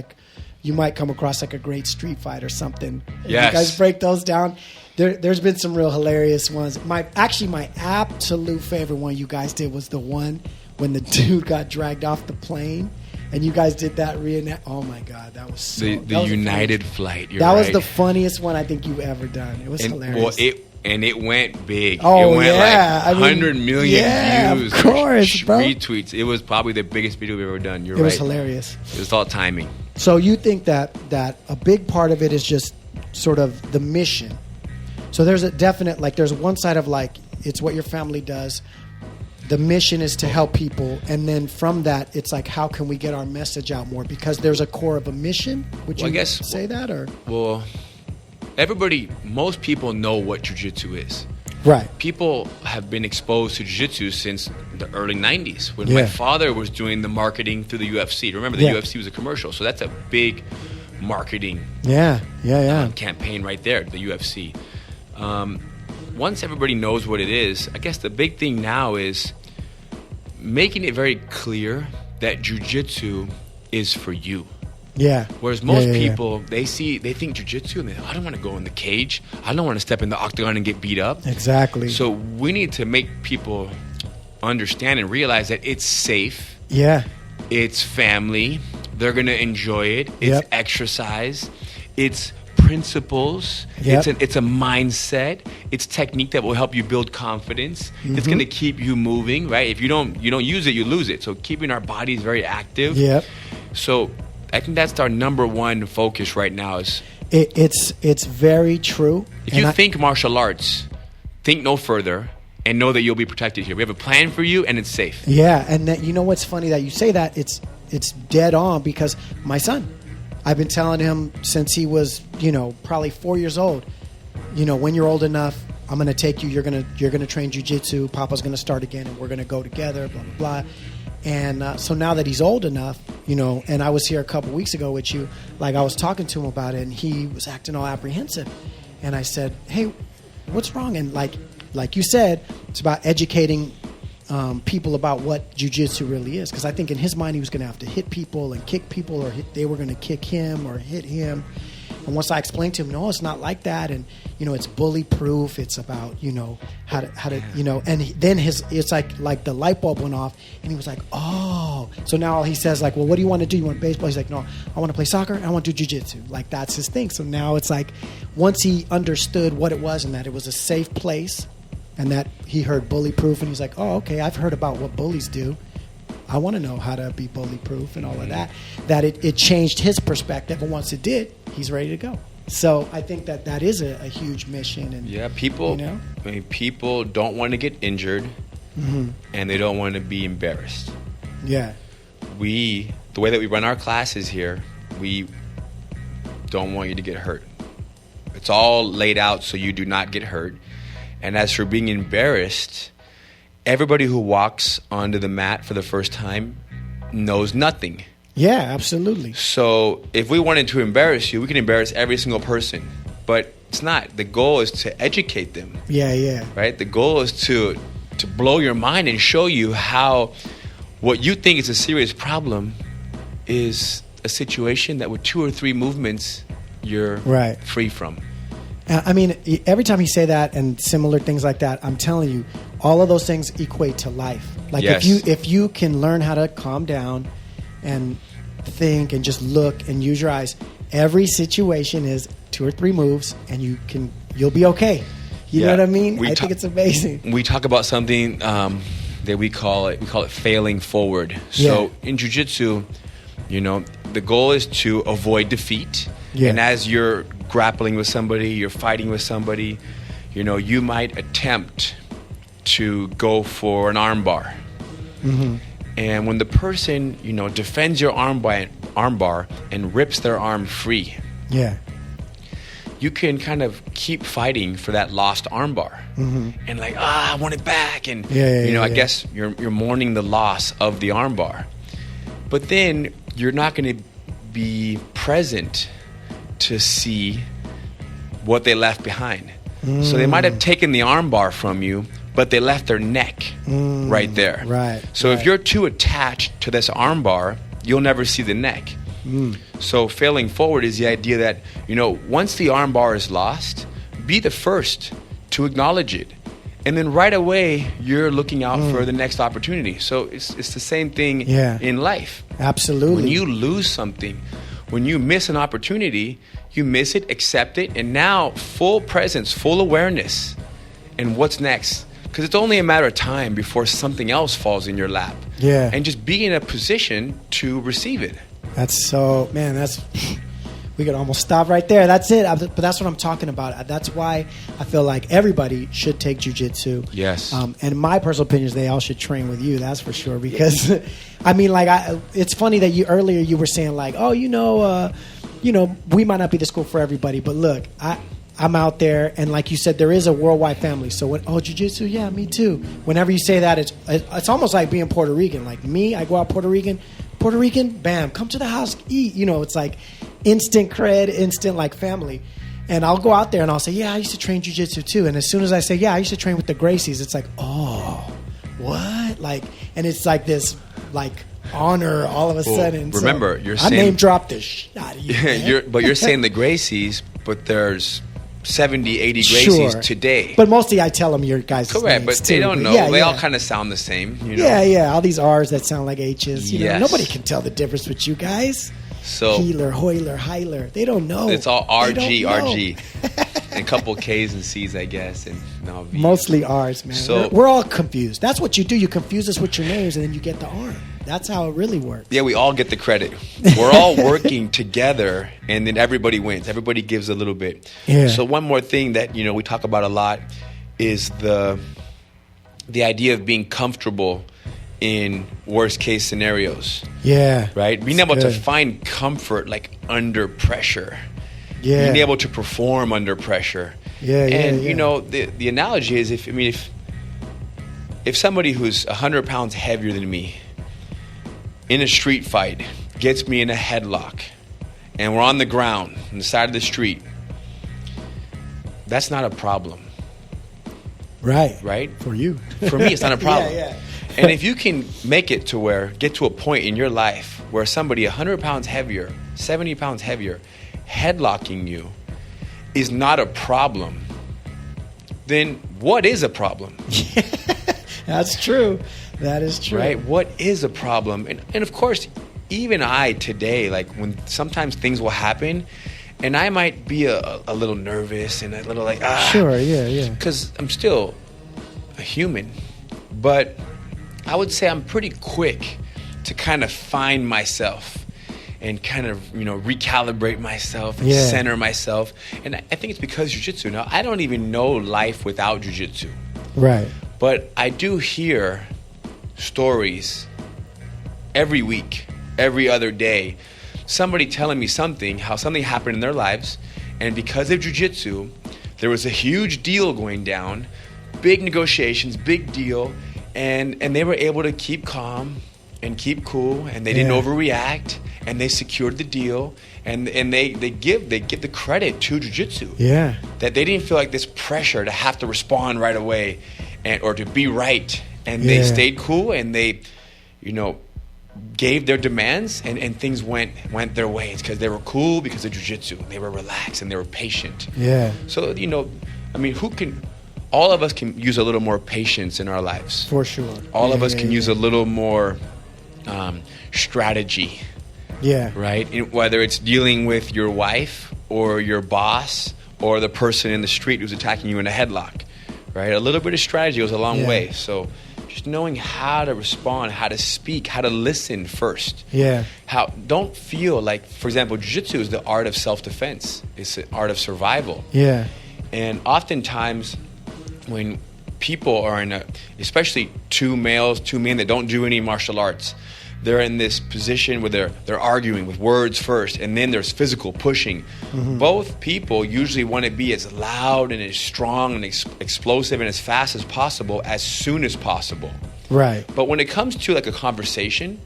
you might come across a great street fight or something. Yes. You guys break those down. There's been some real hilarious ones. My absolute favorite one you guys did was the one when the dude got dragged off the plane. And you guys did that reenact. Oh my God, that was so. The United flight. That was the funniest one I think you've ever done. It was hilarious. Well, it went big. Oh, it went 100 million views. Of course, bro. Retweets. It was probably the biggest video we've ever done. You're right. It was hilarious. It was all timing. So you think that a big part of it is just sort of the mission. So there's a definite there's one side of it's what your family does. The mission is to help people, and then from that, it's how can we get our message out more? Because there's a core of a mission. Would you say that, or? Well, most people know what jiu-jitsu is. Right. People have been exposed to jiu-jitsu since the early 90s when my father was doing the marketing through the UFC. Remember, the UFC was a commercial, so that's a big marketing campaign right there, the UFC. Once everybody knows what it is, I guess the big thing now is making it very clear that jiu-jitsu is for you. Yeah. Whereas most people, they think jiu-jitsu and I don't want to go in the cage. I don't want to step in the octagon and get beat up. Exactly. So we need to make people understand and realize that it's safe. Yeah. It's family. They're going to enjoy it. It's exercise. It's principles. It's a mindset. It's technique that will help you build confidence. It's going to keep you moving, right? If you don't use it, you lose it. So keeping our bodies very active. Yep. So I think that's our number one focus right now. Is it's very true. if you think martial arts, think no further and know that you'll be protected here. We have a plan for you, and it's safe. Yeah, and you know what's funny that you say that? It's dead on, because my son, I've been telling him since he was, probably 4 years old, when you're old enough, I'm going to take you, you're going to train jiu-jitsu, Papa's going to start again, and we're going to go together, blah, blah, blah. And so now that he's old enough, and I was here a couple weeks ago with you, like I was talking to him about it, and he was acting all apprehensive. And I said, hey, what's wrong? And like you said, it's about educating people about what jiu-jitsu really is. Because I think in his mind he was going to have to hit people and kick people, or they were going to kick him or hit him. And once I explained to him, no, it's not like that, and it's bully proof. It's about how to and then it's like the light bulb went off, and he was like, oh. So now he says like, well, what do you want to do? You want baseball? He's like, no, I want to play soccer and I want to do jiu-jitsu. Like that's his thing. So now it's like once he understood what it was and that it was a safe place, and that he heard bully proof, and he's like, oh, okay, I've heard about what bullies do. I want to know how to be bully proof and all of that. That it changed his perspective, and once it did, he's ready to go. So I think that is a huge mission. And yeah, people. People don't want to get injured, and they don't want to be embarrassed. Yeah. The way that we run our classes here, we don't want you to get hurt. It's all laid out so you do not get hurt. And as for being embarrassed, everybody who walks onto the mat for the first time knows nothing. Yeah, absolutely. So if we wanted to embarrass you, we can embarrass every single person. But it's not. The goal is to educate them. Yeah. Right? The goal is to blow your mind and show you how what you think is a serious problem is a situation that with 2 or 3 movements you're free from. I mean, every time you say that and similar things like that, I'm telling you, all of those things equate to life. Like if you can learn how to calm down and think and just look and use your eyes, every situation is 2 or 3 moves, and you'll be okay. You know what I mean? I think it's amazing. We talk about something that we call it failing forward. So in jiu-jitsu, the goal is to avoid defeat. Yeah. And as you're grappling with somebody, you're fighting with somebody, you might attempt to go for an armbar. Mm-hmm. And when the person, defends your armbar and rips their arm free, you can kind of keep fighting for that lost armbar. Mm-hmm. And like, I want it back. And, I guess you're mourning the loss of the armbar. But then you're not going to be present to see what they left behind. So they might have taken the armbar from you, but they left their neck right there. Right. So if you're too attached to this armbar, you'll never see the neck. So failing forward is the idea that, once the armbar is lost, be the first to acknowledge it. And then right away, you're looking out for the next opportunity. So it's the same thing in life. Absolutely. When you lose something, when you miss an opportunity, you miss it, accept it, and now full presence, full awareness. And what's next? Because it's only a matter of time before something else falls in your lap. Yeah. And just be in a position to receive it. We could almost stop right there. That's it. But that's what I'm talking about. That's why I feel like everybody should take jiu-jitsu. Yes. And my personal opinion is they all should train with you. That's for sure. Because, I mean, it's funny that earlier you were saying like, oh, we might not be the school for everybody. But look, I'm out there, and like you said, there is a worldwide family. So jiu-jitsu, yeah, me too. Whenever you say that, it's almost like being Puerto Rican. Like me, I go out Puerto Rican, bam, come to the house, eat. It's like instant cred, instant like family. And I'll go out there and I'll say, yeah, I used to train jiu-jitsu too. And as soon as I say, yeah, I used to train with the Gracies, it's like, oh, what? Like, and it's like this, like, honor all of a sudden. Remember, you're saying I name dropped the shit out of you. But you're saying the Gracies, but there's 70, 80 Gracies today. But mostly I tell them your guys' correct, names but they don't know. They all kind of sound the same. Yeah. All these R's that sound like H's. Nobody can tell the difference with you guys. So Healer, Hoyler, Heiler. They don't know. It's all RG. And a couple K's and C's, I guess. And now V. Mostly R's, man. So we're all confused. That's what you do. You confuse us with your names, and then you get the R. That's how it really works. Yeah, we all get the credit. We're all working together, and then everybody wins. Everybody gives a little bit. Yeah. So one more thing that we talk about a lot is the idea of being comfortable in worst case scenarios. Yeah. Right? Being That's able to good. find comfort like under pressure. Yeah. Being able to perform under pressure. Yeah, yeah, And yeah. the analogy is if somebody who's 100 pounds heavier than me in a street fight gets me in a headlock and we're on the ground on the side of the street, that's not a problem. Right. Right? For you. For me, it's not a problem. Yeah. And if you can make it to get to a point in your life where somebody 100 pounds heavier, 70 pounds heavier, headlocking you is not a problem, then what is a problem? That's true. That is true. Right? What is a problem? And of course, even I today, like when sometimes things will happen and I might be a little nervous and a little like, Sure, yeah. because I'm still a human. But I would say I'm pretty quick to kind of find myself and kind of, recalibrate myself and Yeah. center myself. And I think it's because jiu-jitsu. Now, I don't even know life without jiu-jitsu. Right. But I do hear stories every week, every other day, somebody telling me how something happened in their lives, and because of jiu-jitsu, there was a huge deal going down, big negotiations, big deal, and they were able to keep calm and keep cool, and they didn't Yeah. overreact, and they secured the deal, and they give the credit to jiu-jitsu. Yeah. That they didn't feel like this pressure to have to respond right away or to be right. And they Yeah. stayed cool and they, gave their demands and things went their way. It's because they were cool because of jiu-jitsu. They were relaxed and they were patient. Yeah. So, all of us can use a little more patience in our lives. For sure. All of Yeah, us yeah, can yeah. use a little more strategy. Yeah. Right? Whether it's dealing with your wife or your boss or the person in the street who's attacking you in a headlock, right? A little bit of strategy goes a long Yeah. way. So just knowing how to respond, how to speak, how to listen first. Yeah. Don't feel like, for example, jiu-jitsu is the art of self-defense. It's the art of survival. Yeah. And oftentimes when people are especially two men that don't do any martial arts, they're in this position where they're arguing with words first, and then there's physical pushing. Mm-hmm. Both people usually want to be as loud and as strong and explosive and as fast as possible as soon as possible. Right. But when it comes to like a conversation,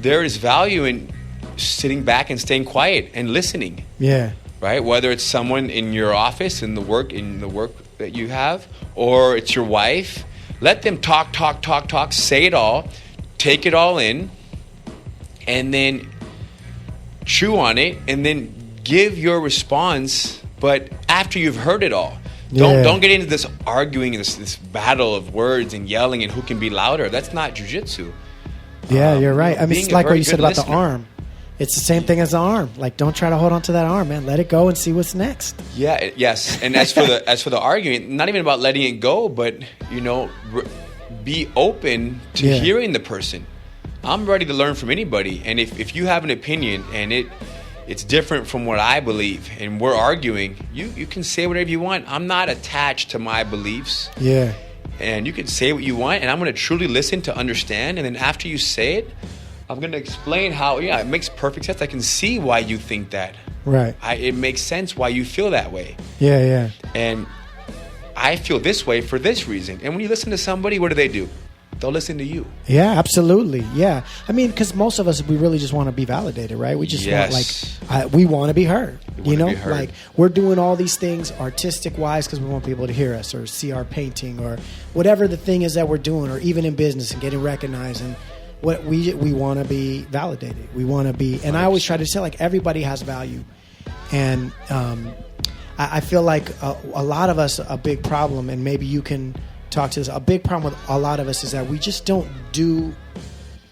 there is value in sitting back and staying quiet and listening. Yeah. Right? Whether it's someone in your office, in the work that you have, or it's your wife, let them talk, say it all, take it all in, and then chew on it, and then give your response. But after you've heard it all, Yeah. don't get into this arguing, this battle of words and yelling and who can be louder. That's not jiu-jitsu. Yeah, you're right. I mean, being it's a like what very you said good about the listener. arm. It's the same thing as the arm. Like, don't try to hold on to that arm, man. Let it go and see what's next. Yeah, yes. And as for the argument, not even about letting it go, but be open to Yeah. hearing the person. I'm ready to learn from anybody, and if you have an opinion and it's different from what I believe, and we're arguing, you can say whatever you want. I'm not attached to my beliefs, Yeah. and you can say what you want, and I'm going to truly listen to understand, and then after you say it, I'm going to explain how, it makes perfect sense. I can see why you think that. Right. It makes sense why you feel that way. Yeah, yeah. And I feel this way for this reason. And when you listen to somebody, what do? They'll listen to you. Yeah, absolutely. Yeah. I mean, because most of us, we really just want to be validated, right? We just Yes. we want to be heard. We You know, wanna be heard. like we're doing all these things artistic wise because we want people to hear us or see our painting or whatever the thing is that we're doing, or even in business and getting recognized. And what we want to be validated. We want to be, and I always try to say, like, everybody has value. And I feel like a lot of us, a big problem, and maybe you can talk to this, a big problem with a lot of us is that we just don't do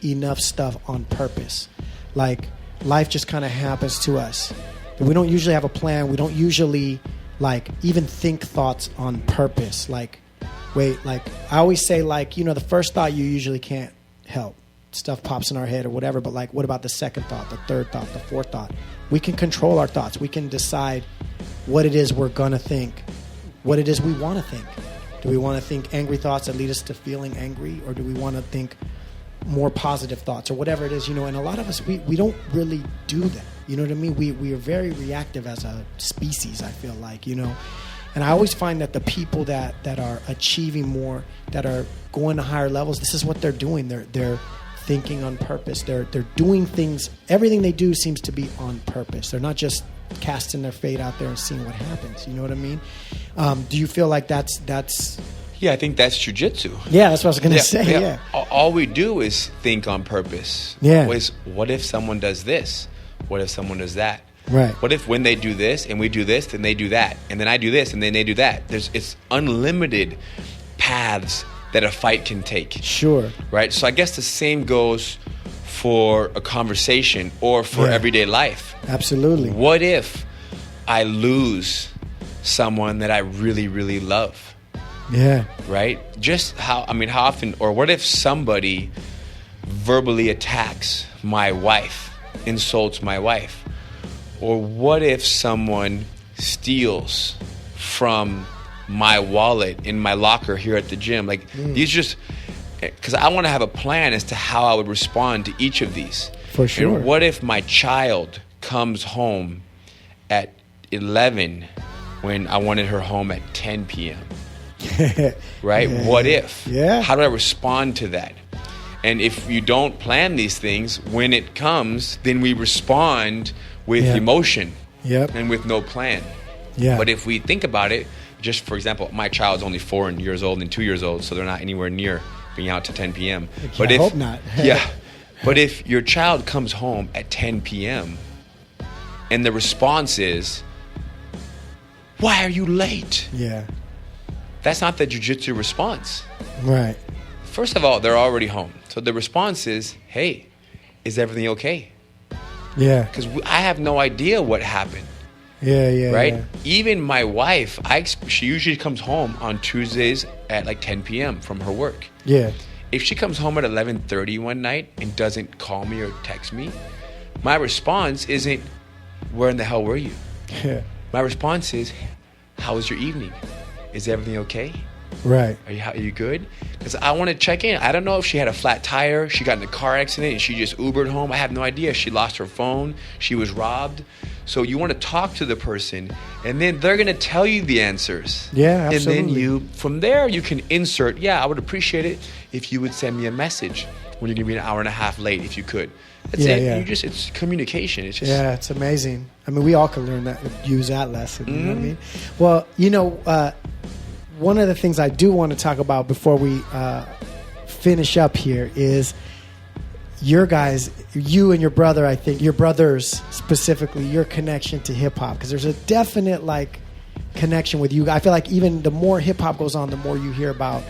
enough stuff on purpose. Like, life just kind of happens to us. We don't usually have a plan. We don't usually, like, even think thoughts on purpose. Like, I always say, like, the first thought you usually can't help stuff pops in our head or whatever, but like, what about the second thought, the third thought, the fourth thought? We can control our thoughts. We can decide what it is we're going to think, what it is we want to think. Do we want to think angry thoughts that lead us to feeling angry, or do we want to think more positive thoughts, or whatever it is, you know? And a lot of us, we don't really do that. You know what I mean? We are very reactive as a species, I feel like, you know? And I always find that the people that are achieving more, that are going to higher levels, this is what they're doing. They're thinking on purpose. They're doing things. Everything they do seems to be on purpose. They're not just casting their fate out there and seeing what happens. You know what I mean? Do you feel like that's? Yeah, I think that's jiu-jitsu. Yeah, that's what I was going to say. Yeah. All we do is think on purpose. Yeah. What if someone does this? What if someone does that? Right. What if when they do this and we do this, then they do that, and then I do this and then they do that? It's unlimited paths that a fight can take. Sure. Right? So I guess the same goes for a conversation or for everyday life. Absolutely. What if I lose someone that I really, really love? Yeah. Right? How often, or what if somebody verbally attacks my wife, insults my wife? Or what if someone steals from my wallet in my locker here at the gym? Like, these just, because I want to have a plan as to how I would respond to each of these. For sure. And what if my child comes home at 11 when I wanted her home at 10 p.m.? Right? Yeah. What if? Yeah. How do I respond to that? And if you don't plan these things, when it comes, then we respond with emotion and with no plan. Yeah. But if we think about it, just for example, my child's only 4 years old and 2 years old, so they're not anywhere near being out to 10 p.m. But I hope not. Yeah. But if your child comes home at 10 p.m. and the response is, "Why are you late?" Yeah. That's not the jiu-jitsu response. Right. First of all, they're already home. So the response is, "Hey, is everything okay?" Yeah. Because I have no idea what happened. Yeah. Right? Yeah. Even my wife, she usually comes home on Tuesdays at like 10 p.m. from her work. Yeah. If she comes home at 11:30 one night and doesn't call me or text me, my response isn't, "Where in the hell were you?" Yeah. My response is, "How was your evening? Is everything okay? Right. Are you good?" Because I want to check in. I don't know if she had a flat tire, she got in a car accident, and she just Ubered home. I have no idea. She lost her phone. She was robbed. So you want to talk to the person, and then they're going to tell you the answers. Yeah, absolutely. And then from there, you can insert, I would appreciate it if you would send me a message when you're going to be an hour and a half late, if you could. That's it. Yeah. It's communication. It's just... Yeah, it's amazing. I mean, we all can learn that, use that lesson. You know what I mean? Well, one of the things I do want to talk about before we finish up here is you and your brother, I think, your brothers specifically, your connection to hip-hop. Because there's a definite, connection with you. I feel like even the more hip-hop goes on, the more you hear about,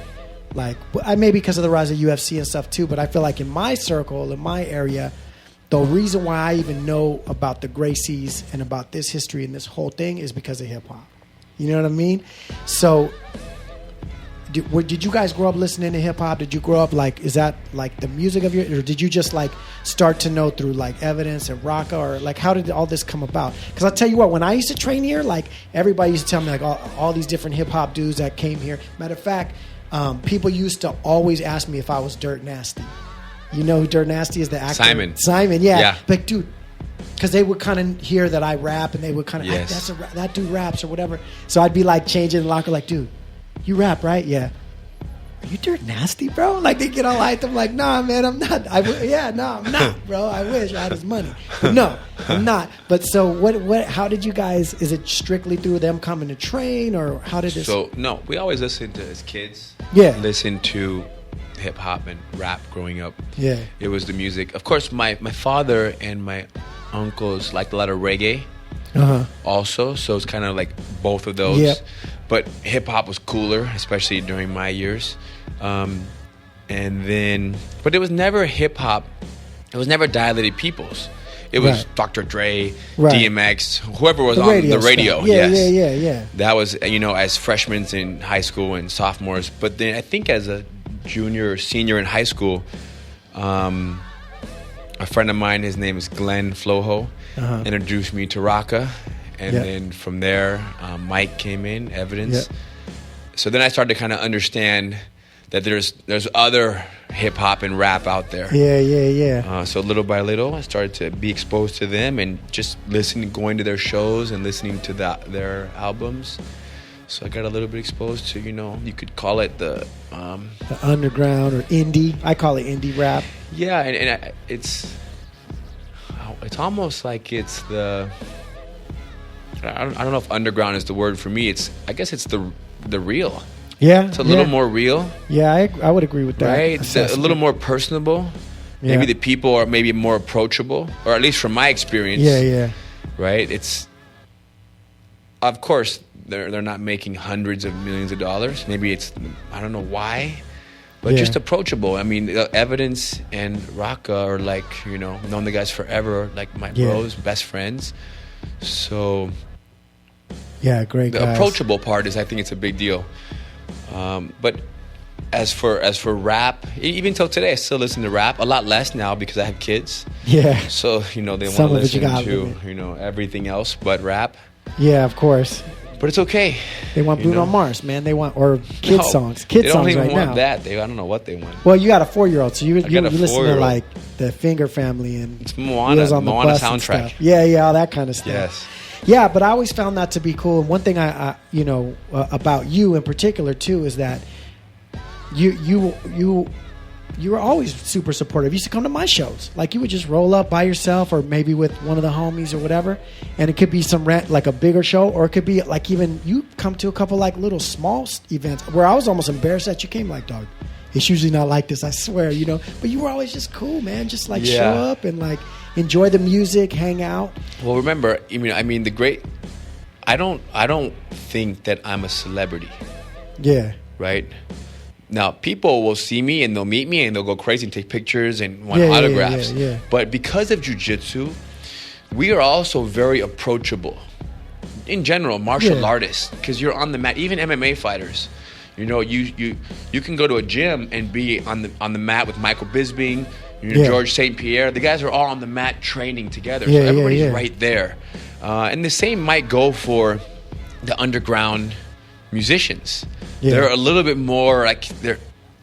maybe because of the rise of UFC and stuff too, but I feel like in my circle, in my area, the reason why I even know about the Gracies and about this history and this whole thing is because of hip-hop. You know what I mean? So, did you guys grow up listening to hip-hop? Did you grow up, is that, the music of your... Or did you just, start to know through, Evidence and Rocka? Or, how did all this come about? Because I'll tell you what, when I used to train here, everybody used to tell me, all these different hip-hop dudes that came here. Matter of fact, people used to always ask me if I was Dirt Nasty. You know who Dirt Nasty is? The actor? Simon, yeah. Dude... Because they would kind of hear that I rap, and they would kind of, that dude raps or whatever. So I'd be changing the locker, dude, you rap, right? Yeah. Are you Dirt Nasty, bro? They get all hyped. I'm nah, man, I'm not. I'm not, bro. I wish I had his money. But no, I'm not. But so what? How did you guys? Is it strictly through them coming to train, or how did this? So no, we always listened to as kids. Yeah. Listen to hip hop and rap growing up. Yeah. It was the music. Of course, my father and my uncles liked a lot of reggae also, so it's kind of both of those. Yep. But hip-hop was cooler, especially during my years. But it was never hip-hop. It was never Dilated Peoples. It was Dr. Dre, DMX, whoever was on the radio. Yeah. That was, as freshmen in high school and sophomores. But then I think as a junior or senior in high school, A friend of mine, his name is Glenn Floho, introduced me to Raka. And then from there, Mike came in, Evidence. So then I started to kind of understand that there's other hip-hop and rap out there. So little by little, I started to be exposed to them and just listening, going to their shows and listening to their albums. So I got a little bit exposed to, you could call it the underground or indie. I call it indie rap. Yeah, and it's almost like it's the... I don't know if underground is the word for me. I guess it's the real. Yeah, it's a little more real. Yeah, I would agree with that. Right, it's a little more personable. Yeah. Maybe the people are maybe more approachable, or at least from my experience. Yeah. Right, it's of course they're not making hundreds of millions of dollars. Maybe it's, I don't know why, but just approachable. I mean, Evidence and Raka are like, known the guys forever, like my bros, best friends. So yeah, great the guys. Approachable part is, I think it's a big deal. But as for rap, even till today, I still listen to rap. A lot less now because I have kids. Yeah. So they want to listen to everything else but rap. Yeah, of course. But it's okay. They want Bruno Mars, man. They want kids songs. Kids songs right now. They don't even want that. I don't know what they want. Well, you got a 4-year-old, so you listen to like the Finger Family and it's Moana soundtrack. Yeah, all that kind of stuff. Yes. Yeah, but I always found that to be cool. And one thing I about you in particular too is that you were always super supportive. You used to come to my shows. Like, you would just roll up by yourself or maybe with one of the homies or whatever. And it could be like a bigger show, or it could be like even you come to a couple like little small events where I was almost embarrassed that you came. Like, dog, it's usually not like this, I swear, But you were always just cool, man. Just like show up and like enjoy the music, hang out. Well, remember, I don't think that I'm a celebrity. Yeah. Right? Now, people will see me and they'll meet me and they'll go crazy and take pictures and want autographs. Yeah. But because of jiu-jitsu, we are also very approachable. In general, martial artists, because you're on the mat. Even MMA fighters, you can go to a gym and be on the mat with Michael Bisping, George St. Pierre. The guys are all on the mat training together. So everybody's right there. And the same might go for the underground musicians. They're a little bit more like they're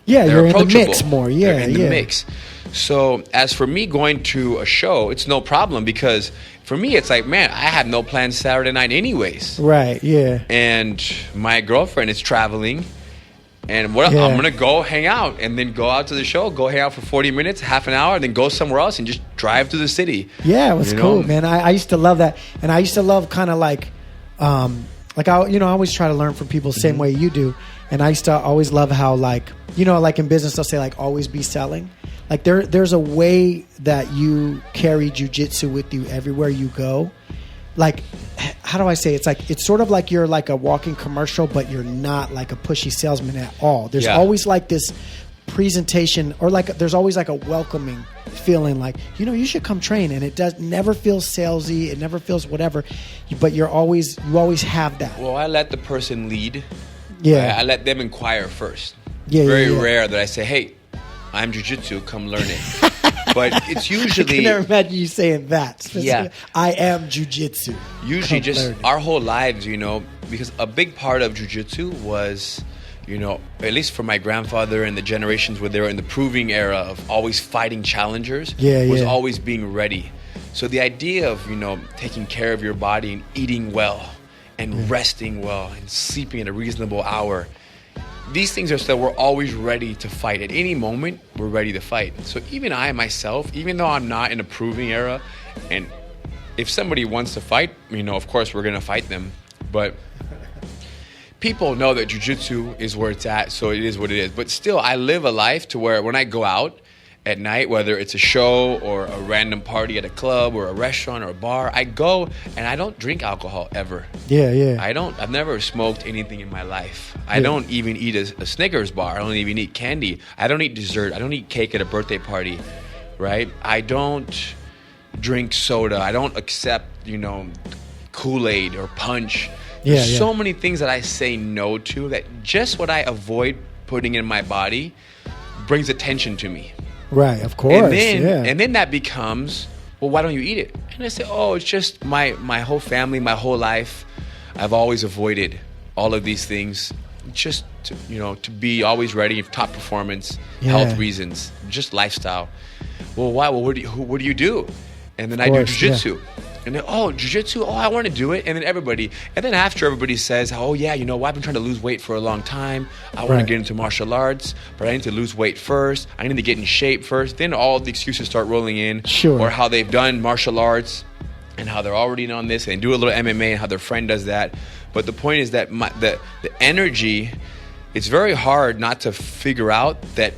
you're approachable. In the mix more. They're in the mix. So as for me going to a show, it's no problem, because for me it's like, man, I had no plans Saturday night anyways. Right. Yeah. And my girlfriend is traveling, and I'm gonna go hang out and then go out to the show, go hang out for 40 minutes, half an hour, and then go somewhere else and just drive to the city. Yeah, it was cool, man. I used to love that, and I used to love kind of like I always try to learn from people the same way you do. And I used to always love how, like in business, they'll say, like, always be selling. Like, there's a way that you carry jiu-jitsu with you everywhere you go. Like, how do I say? It's sort of like you're like a walking commercial, but you're not like a pushy salesman at all. There's always like this presentation, or like there's always like a welcoming feeling, like, you should come train, and it never feels salesy, it never feels whatever, but you always have that. Well, I let the person lead. I let them inquire first. It's very rare that I say, hey, I'm jiu-jitsu, come learn it. But it's usually... I can never imagine you saying that. I am jiu-jitsu. Usually just our whole lives, because a big part of jiu-jitsu was, at least for my grandfather and the generations where they were in the proving era of always fighting challengers, was always being ready. So the idea of, taking care of your body and eating well and resting well and sleeping at a reasonable hour, these things are so we're always ready to fight. At any moment, we're ready to fight. So even I myself, even though I'm not in a proving era, and if somebody wants to fight, of course we're going to fight them. But people know that jiu-jitsu is where it's at, so it is what it is. But still, I live a life to where when I go out at night, whether it's a show or a random party at a club or a restaurant or a bar, I go and I don't drink alcohol ever. I've never smoked anything in my life. I don't even eat a Snickers bar. I don't even eat candy. I don't eat dessert. I don't eat cake at a birthday party, right? I don't drink soda. I don't accept, Kool-Aid or punch. There's so many things that I say no to, that just what I avoid putting in my body brings attention to me. Right, of course. And then that becomes, well, why don't you eat it? And I say, oh, it's just my whole family, my whole life. I've always avoided all of these things, just to be always ready, top performance, health reasons, just lifestyle. Well, why? Well, what do you do? And then I do jiu-jitsu. And then, jiu-jitsu, I want to do it. And then after everybody says, oh, yeah, I've been trying to lose weight for a long time. I want to get into martial arts, but I need to lose weight first. I need to get in shape first. Then all the excuses start rolling in. Sure. Or how they've done martial arts and how they're already on this and do a little MMA and how their friend does that. But the point is that the energy, it's very hard not to figure out that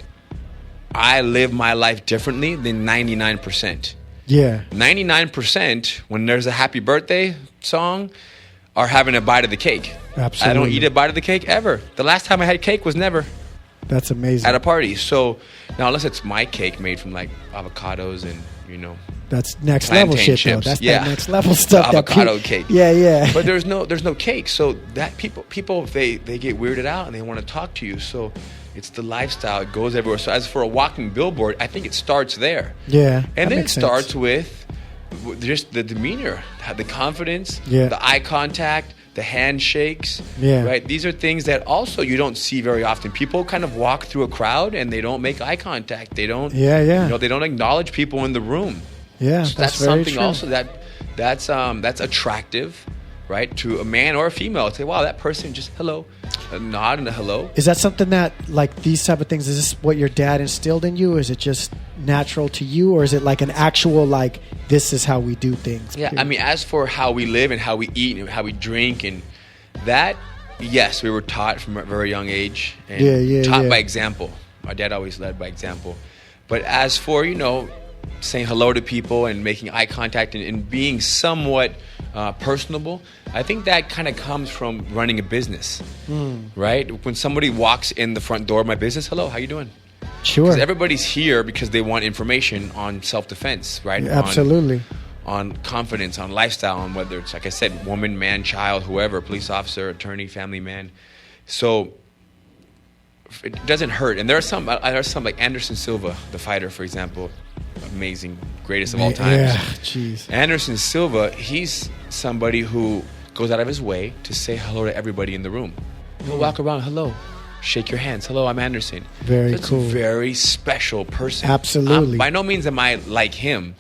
I live my life differently than 99%. Yeah. 99% when there's a happy birthday song are having a bite of the cake. Absolutely. I don't eat a bite of the cake ever. The last time I had cake was never. That's amazing. At a party. So now unless it's my cake made from like avocados and that's next level shit chips. though. That's that next level stuff. Avocado cake. Yeah. But there's no cake. So that people they get weirded out and they want to talk to you. So it's the lifestyle. It goes everywhere. So as for a walking billboard, I think it starts there. Yeah. And then it starts with just the demeanor, the confidence, the eye contact, the handshakes. Yeah. Right? These are things that also you don't see very often. People kind of walk through a crowd and they don't make eye contact. They don't they don't acknowledge people in the room. Yeah. So that's something also that's attractive, right, to a man or a female. Say, wow, that person just hello, a nod and a hello. Is that something that, like, these type of things, is this what your dad instilled in you? Is it just natural to you, or is it like an actual, like, this is how we do things? Yeah, I mean, as for how we live and how we eat and how we drink and that, yes, we were taught from a very young age and taught by example. My dad always led by example. But as for, saying hello to people and making eye contact and being somewhat personable, I think that kind of comes from running a business, right? When somebody walks in the front door of my business, hello, how you doing? Sure. Because everybody's here because they want information on self-defense, right? Yeah, absolutely. On confidence, on lifestyle, on whether it's, like I said, woman, man, child, whoever, police officer, attorney, family man. So it doesn't hurt. And there are some like Anderson Silva, the fighter, for example, amazing, greatest of all times. Yeah, jeez. Anderson Silva, he's somebody who goes out of his way to say hello to everybody in the room. He'll walk around, hello, shake your hands, hello, I'm Anderson. Very so cool. It's a very special person. Absolutely. By no means am I like him,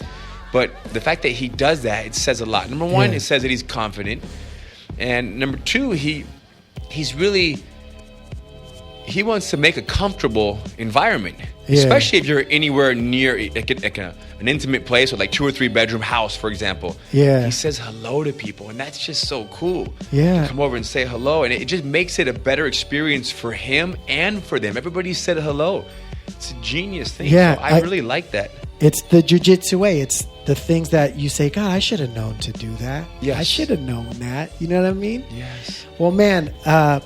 but the fact that he does that, it says a lot. Number one, it says that he's confident. And number two, he's really... he wants to make a comfortable environment, especially if you're anywhere near like an intimate place or like 2 or 3 bedroom house, for example. Yeah. He says hello to people, and that's just so cool. Yeah. To come over and say hello, and it just makes it a better experience for him and for them. Everybody said hello. It's a genius thing. Yeah, so I really like that. It's the jiu-jitsu way. It's the things that you say, God, I should have known to do that. Yes. I should have known that. You know what I mean? Yes. Well, man, I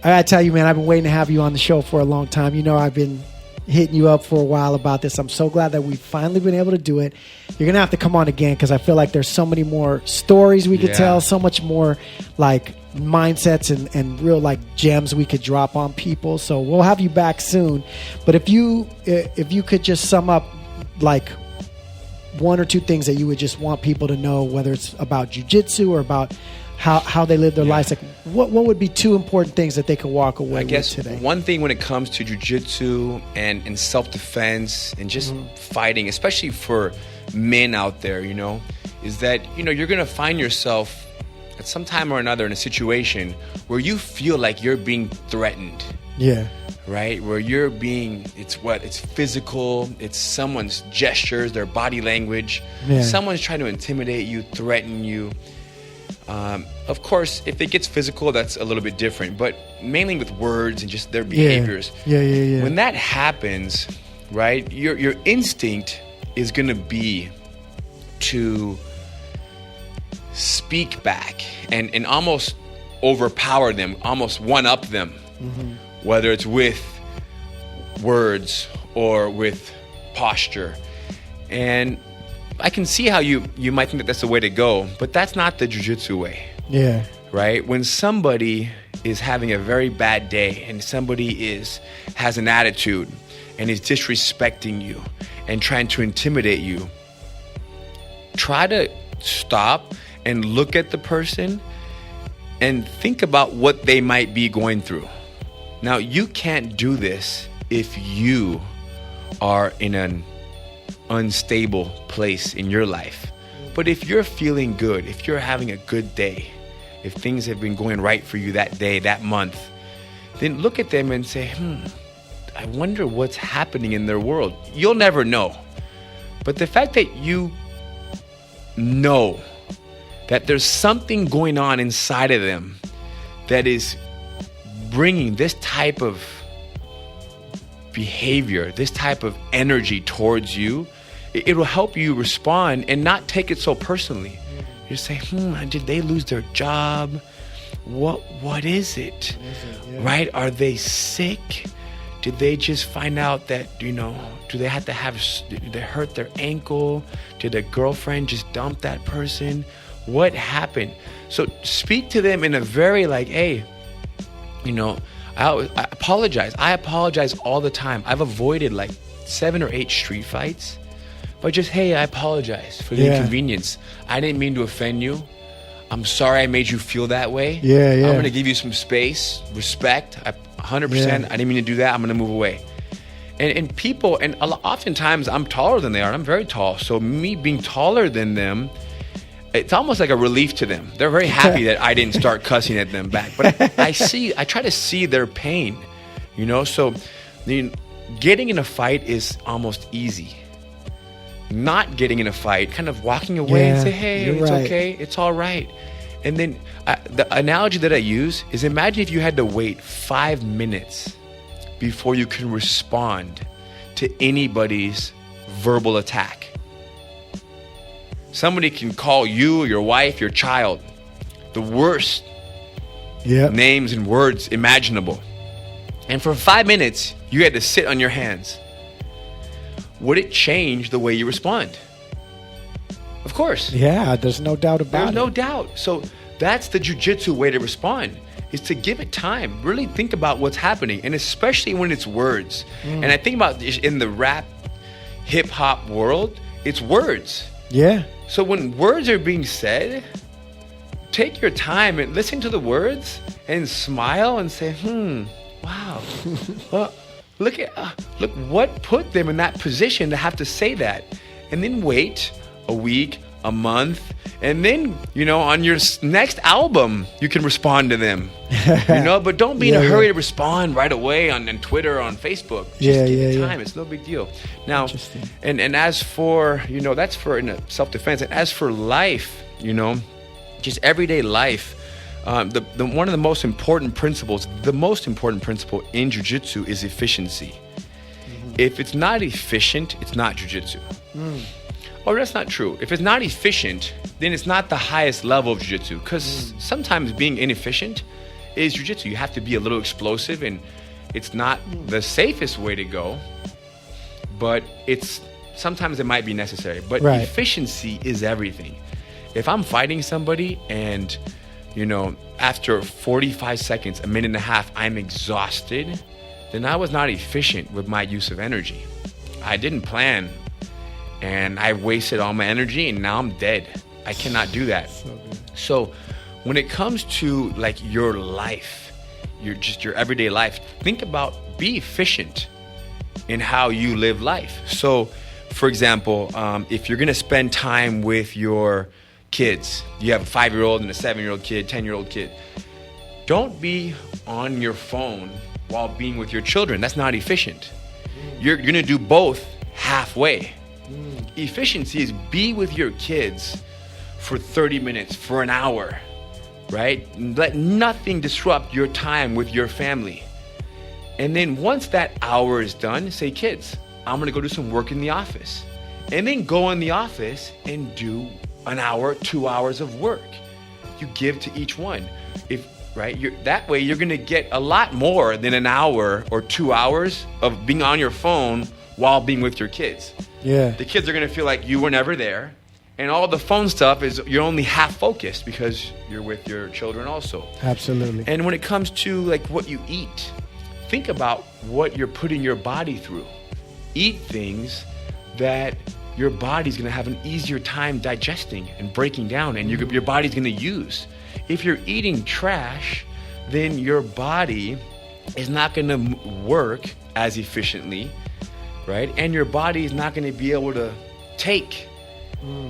gotta tell you, man, I've been waiting to have you on the show for a long time. I've been hitting you up for a while about this. I'm so glad that we've finally been able to do it. You're gonna have to come on again because I feel like there's so many more stories we could tell, so much more like mindsets and real like gems we could drop on people. So we'll have you back soon. But if you could just sum up like 1 or 2 things that you would just want people to know, whether it's about jiu-jitsu or about how they live their lives, like what would be 2 important things that they could walk away with today? One thing when it comes to jiu-jitsu and self-defense and just fighting, especially for men out there, is that, you're going to find yourself at some time or another in a situation where you feel like you're being threatened. Yeah. Right? Where you're being, it's physical, it's someone's gestures, their body language. Yeah. Someone's trying to intimidate you, threaten you. Of course, if it gets physical, that's a little bit different, but mainly with words and just their behaviors. Yeah. When that happens, right, your instinct is going to be to speak back and almost overpower them, almost one-up them, whether it's with words or with posture. And I can see how you might think that that's the way to go, but that's not the jiu-jitsu way. Yeah. Right? When somebody is having a very bad day and somebody has an attitude and is disrespecting you and trying to intimidate you, try to stop and look at the person and think about what they might be going through. Now, you can't do this if you are in an unstable place in your life. But if you're feeling good, if you're having a good day, if things have been going right for you that day, that month, then look at them and say, I wonder what's happening in their world. You'll never know. But the fact that you know that there's something going on inside of them that is bringing this type of behavior, this type of energy towards you, it will help you respond and not take it so personally. You say, did they lose their job? What is it? Yeah. Right? Are they sick? Did they just find out that, do they did they hurt their ankle? Did a girlfriend just dump that person? What happened? So speak to them in a very hey, I apologize. I apologize all the time. I've avoided 7 or 8 street fights. But just, hey, I apologize for the inconvenience. I didn't mean to offend you. I'm sorry I made you feel that way. Yeah. I'm going to give you some space, respect. 100%. I didn't mean to do that. I'm going to move away. And people, and oftentimes I'm taller than they are. And I'm very tall. So me being taller than them, it's almost like a relief to them. They're very happy that I didn't start cussing at them back. But I try to see their pain, So getting in a fight is almost easy. Not getting in a fight, kind of walking away and say, hey, it's okay, it's all right. And then the analogy that I use is, imagine if you had to wait 5 minutes before you can respond to anybody's verbal attack. Somebody can call you, your wife, your child, the worst names and words imaginable. And for 5 minutes, you had to sit on your hands. Would it change the way you respond? Of course. Yeah, there's no doubt about it. There's no doubt. So that's the jiu-jitsu way to respond, is to give it time. Really think about what's happening, and especially when it's words. And I think about in the rap, hip-hop world, it's words. Yeah. So when words are being said, take your time and listen to the words and smile and say, wow. Well, look what put them in that position to have to say that. And then wait a week, a month, and then, on your next album, you can respond to them. But don't be in a hurry to respond right away on Twitter or on Facebook. Just give it time. It's no big deal. Now, and as for, that's for self-defense. And as for life, just everyday life, the one of the most important principles, the most important principle in jiu-jitsu is efficiency. If it's not efficient, it's not jiu-jitsu. Or that's not true. If it's not efficient, then it's not the highest level of jiu-jitsu. Because sometimes being inefficient is jiu-jitsu. You have to be a little explosive, and it's not the safest way to go. But sometimes it might be necessary. But efficiency is everything. If I'm fighting somebody and after 45 seconds, a minute and a half, I'm exhausted, then I was not efficient with my use of energy. I didn't plan, and I wasted all my energy, and now I'm dead. I cannot do that. So when it comes to your life, your everyday life, think about, be efficient in how you live life. So, for example, if you're going to spend time with your kids, you have a 5-year-old and a 7-year-old kid, 10-year-old kid, don't be on your phone while being with your children. That's not efficient. You're going to do both halfway. Efficiency is be with your kids for 30 minutes, for an hour, right? Let nothing disrupt your time with your family. And then once that hour is done, say, kids, I'm going to go do some work in the office. And then go in the office and do an hour, 2 hours of work. You give to each one. That way you're going to get a lot more than an hour or 2 hours of being on your phone while being with your kids. Yeah. The kids are going to feel like you were never there. And all the phone stuff is you're only half focused because you're with your children also. Absolutely. And when it comes to what you eat, think about what you're putting your body through. eat things that your body's going to have an easier time digesting and breaking down, and your body's going to use. If you're eating trash, then your body is not going to work as efficiently, right? And your body is not going to be able to take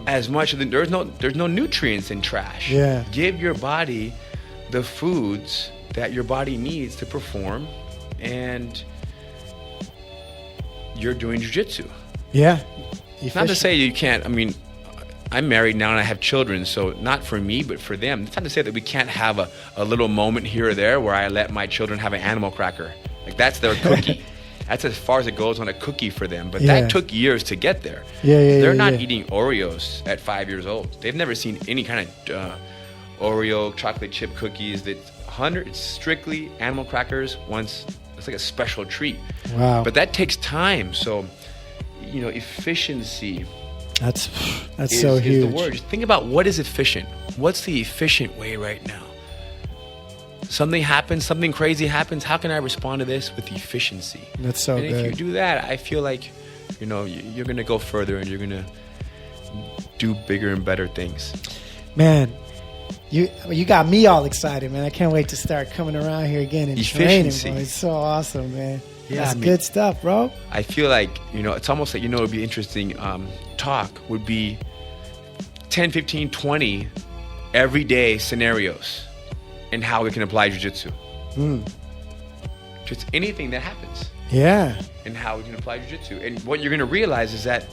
as much of the, there's no nutrients in trash. Yeah. Give your body the foods that your body needs to perform, and you're doing jiu-jitsu. Yeah. Not to say you can't. I mean, I'm married now and I have children, so not for me, but for them. It's not to say that we can't have a little moment here or there where I let my children have an animal cracker. Like, that's their cookie. That's as far as it goes on a cookie for them. But that took years to get there. They're not eating Oreos at 5 years old. They've never seen any kind of Oreo chocolate chip cookies. It's strictly animal crackers. It's like a special treat. Wow. But that takes time. So, efficiency. That's is, so huge. Is the word. Just think about what is efficient. What's the efficient way right now? Something happens, something crazy happens. How can I respond to this with efficiency? That's so good. And if you do that, I feel like, you're going to go further and you're going to do bigger and better things. Man, you got me all excited, man. I can't wait to start coming around here again and training, bro. It's so awesome, man. Yeah, That's good stuff, bro. I feel like, it's almost like, it would be interesting talk would be 10, 15, 20 everyday scenarios and how we can apply jiu-jitsu. Just anything that happens. Yeah. And how we can apply jiu-jitsu. And what you're going to realize is that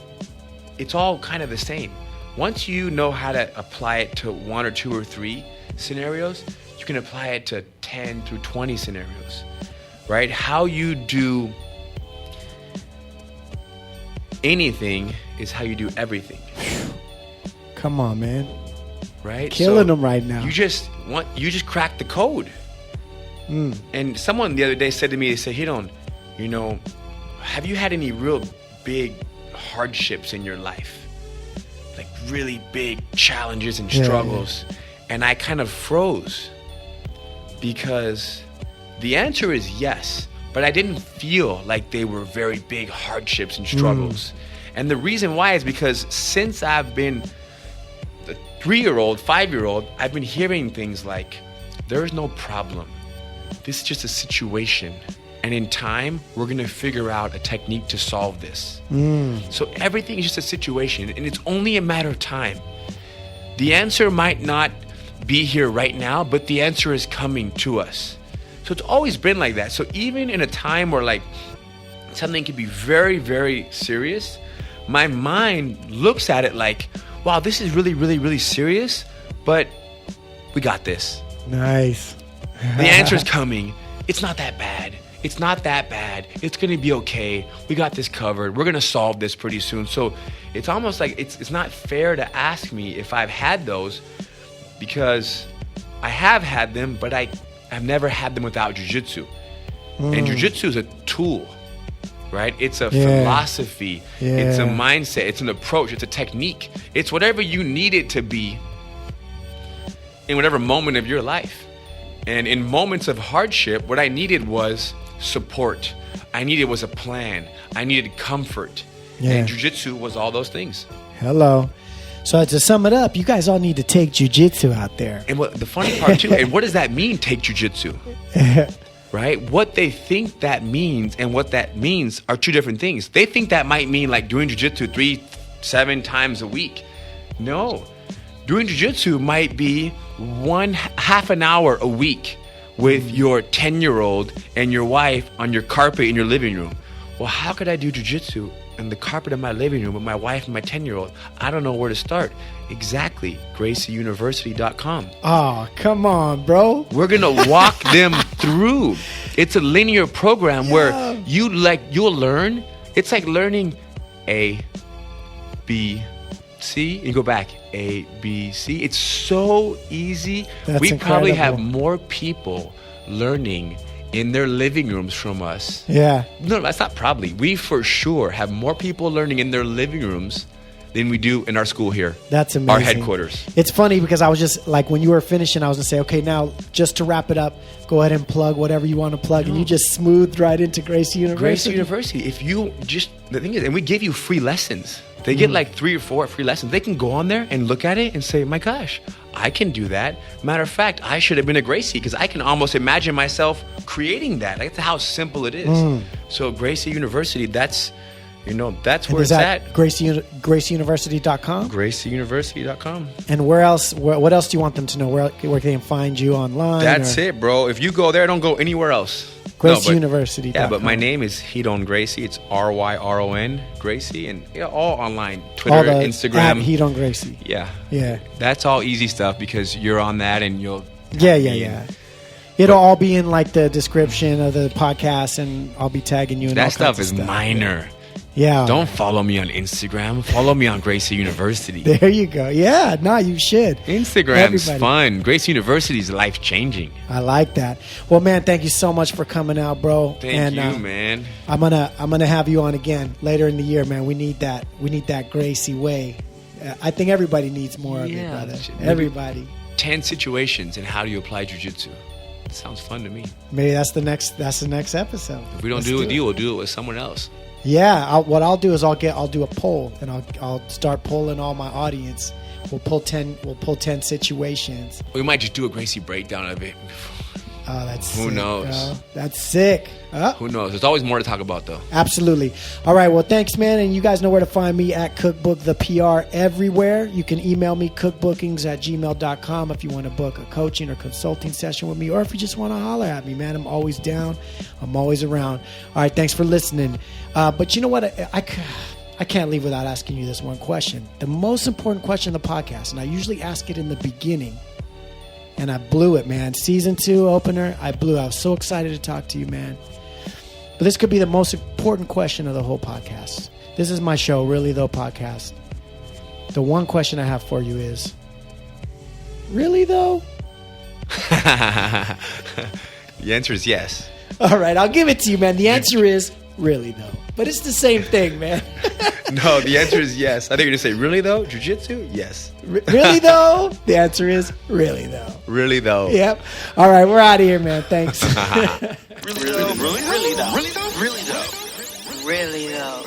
it's all kind of the same. Once you know how to apply it to 1 or 2 or 3 scenarios, you can apply it to 10 through 20 scenarios, right? How you do anything is how you do everything. Come on, man. Right? Killing them right now. You just cracked the code. And someone the other day said to me, they said, Hiron, have you had any real big hardships in your life? Like really big challenges and struggles? Yeah. And I kind of froze because the answer is yes, but I didn't feel like they were very big hardships and struggles. And the reason why is because since I've been the 3-year-old, 5-year-old, I've been hearing things like, there is no problem. This is just a situation. And in time, we're going to figure out a technique to solve this. So everything is just a situation, and it's only a matter of time. The answer might not be here right now, but the answer is coming to us. So it's always been like that. So even in a time where like something can be very, very serious, my mind looks at it like, wow, this is really, really, really serious, but we got this. Nice. The answer is coming. It's not that bad. It's not that bad. It's going to be okay. We got this covered. We're going to solve this pretty soon. So it's almost like it's not fair to ask me if I've had those, because I have had them, but I've never had them without jiu-jitsu. And jiu-jitsu is a tool, right? It's a philosophy. It's a mindset. It's an approach. It's a technique. It's whatever you need it to be in whatever moment of your life. And in moments of hardship, what I needed was support. I needed was a plan. I needed comfort. And jiu-jitsu was all those things. Hello. So to sum it up, you guys all need to take jiu-jitsu out there. And the funny part too, and what does that mean, take jiu-jitsu? Right? What they think that means and what that means are two different things. They think that might mean like doing jiu-jitsu 3-7 times a week. No. Doing jiu-jitsu might be half an hour a week with your 10-year-old and your wife on your carpet in your living room. Well, how could I do jiu-jitsu on the carpet in my living room with my wife and my 10-year-old? I don't know where to start. Exactly. GracieUniversity.com. Oh, come on, bro. We're going to walk them through. It's a linear program where you'll learn. It's like learning A, B, C, and you go back. A, B, C. It's so easy. That's we incredible. Probably have more people learning in their living rooms from us. Yeah. No, that's not probably. We for sure have more people learning in their living rooms than we do in our school here. That's amazing. Our headquarters. It's funny because I was just like, when you were finishing, I was going to say, okay, now just to wrap it up, go ahead and plug whatever you want to plug. And you just smoothed right into Gracie University. Gracie University. If you just, the thing is, and we give you free lessons. They get like 3 or 4 free lessons. They can go on there and look at it and say, my gosh, I can do that. Matter of fact, I should have been a Gracie because I can almost imagine myself creating that. That's how simple it is. So Gracie University, that's where it's at. GracieUniversity.com? GracieUniversity.com. And where else? What else do you want them to know? Where they can find you online? That's it, bro. If you go there, don't go anywhere else. GracieUniversity.com. Yeah, but my name is Ryron Gracie. It's Ryron Gracie, and all online, Twitter, Instagram. Ryron Gracie. Yeah. That's all easy stuff because you're on that, and you'll. Yeah. It'll all be in like the description of the podcast, and I'll be tagging you. And that stuff is minor. Yeah. Don't follow me on Instagram. Follow me on Gracie University. There you go. Yeah, no, you should. Instagram's fun. Gracie University is life-changing. I like that. Well, man, thank you so much for coming out, bro. Thank you, man. I'm gonna have you on again later in the year, man. We need that. We need that Gracie way. I think everybody needs more of it, brother. Everybody. 10 situations and how do you apply Jiu Jitsu? It sounds fun to me. Maybe that's the next episode. If we don't do it with you, we'll do it with someone else. Yeah, what I'll do is I'll do a poll, and I'll start polling all my audience. We'll pull 10 situations. We might just do a Gracie breakdown of it. Oh, that's sick. Who knows? Bro. That's sick. Who knows? There's always more to talk about, though. Absolutely. All right. Well, thanks, man. And you guys know where to find me at Cookbook the PR everywhere. You can email me cookbookings@gmail.com if you want to book a coaching or consulting session with me, or if you just want to holler at me, man. I'm always down. I'm always around. All right. Thanks for listening. But you know what? I can't leave without asking you this one question. The most important question in the podcast, and I usually ask it in the beginning. And I blew it, man. Season 2 opener, I blew. I was so excited to talk to you, man. But this could be the most important question of the whole podcast. This is my show, Really Tho podcast. The one question I have for you is, really though? The answer is yes. All right, I'll give it to you, man. The answer is really though. But it's the same thing, man. No, the answer is yes. I think you're going to say, really though? Jiu-Jitsu? Yes. Really though? The answer is really though. Really though. Yep. All right, we're out of here, man. Thanks. Really though. Really though. Really though. Really though. Really though.